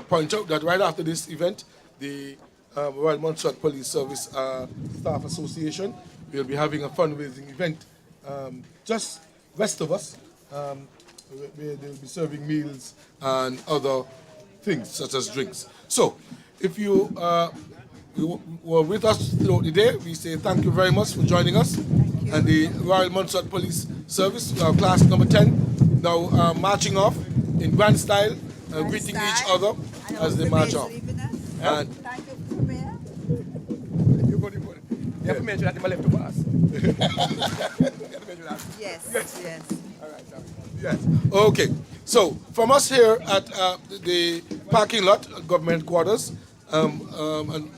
[SPEAKER 1] point out that right after this event, the Royal Montserrat Police Service Staff Association will be having a fundraising event just west of us, where they'll be serving meals and other things such as drinks. So, if you were with us throughout the day, we say thank you very much for joining us. And the Royal Montserrat Police Service, class number 10, now marching off in grand style, greeting each other as they march off. And
[SPEAKER 2] Thank you, Premier.
[SPEAKER 9] You have to mention that in my left to pass.
[SPEAKER 2] Yes, yes.
[SPEAKER 9] All right, sorry.
[SPEAKER 1] yes, okay. So from us here at the parking lot, government quarters, and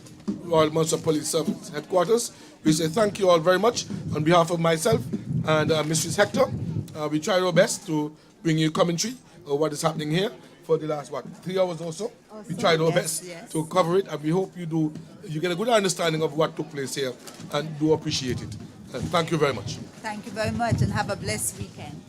[SPEAKER 1] Royal Montserrat Police Service Headquarters, we say thank you all very much on behalf of myself and Mrs. Hector. We tried our best to bring you commentary of what is happening here for the last, 3 hours or so. We tried our best to cover it, and we hope you get a good understanding of what took place here and do appreciate it. And thank you very much.
[SPEAKER 2] Thank you very much, and have a blessed weekend.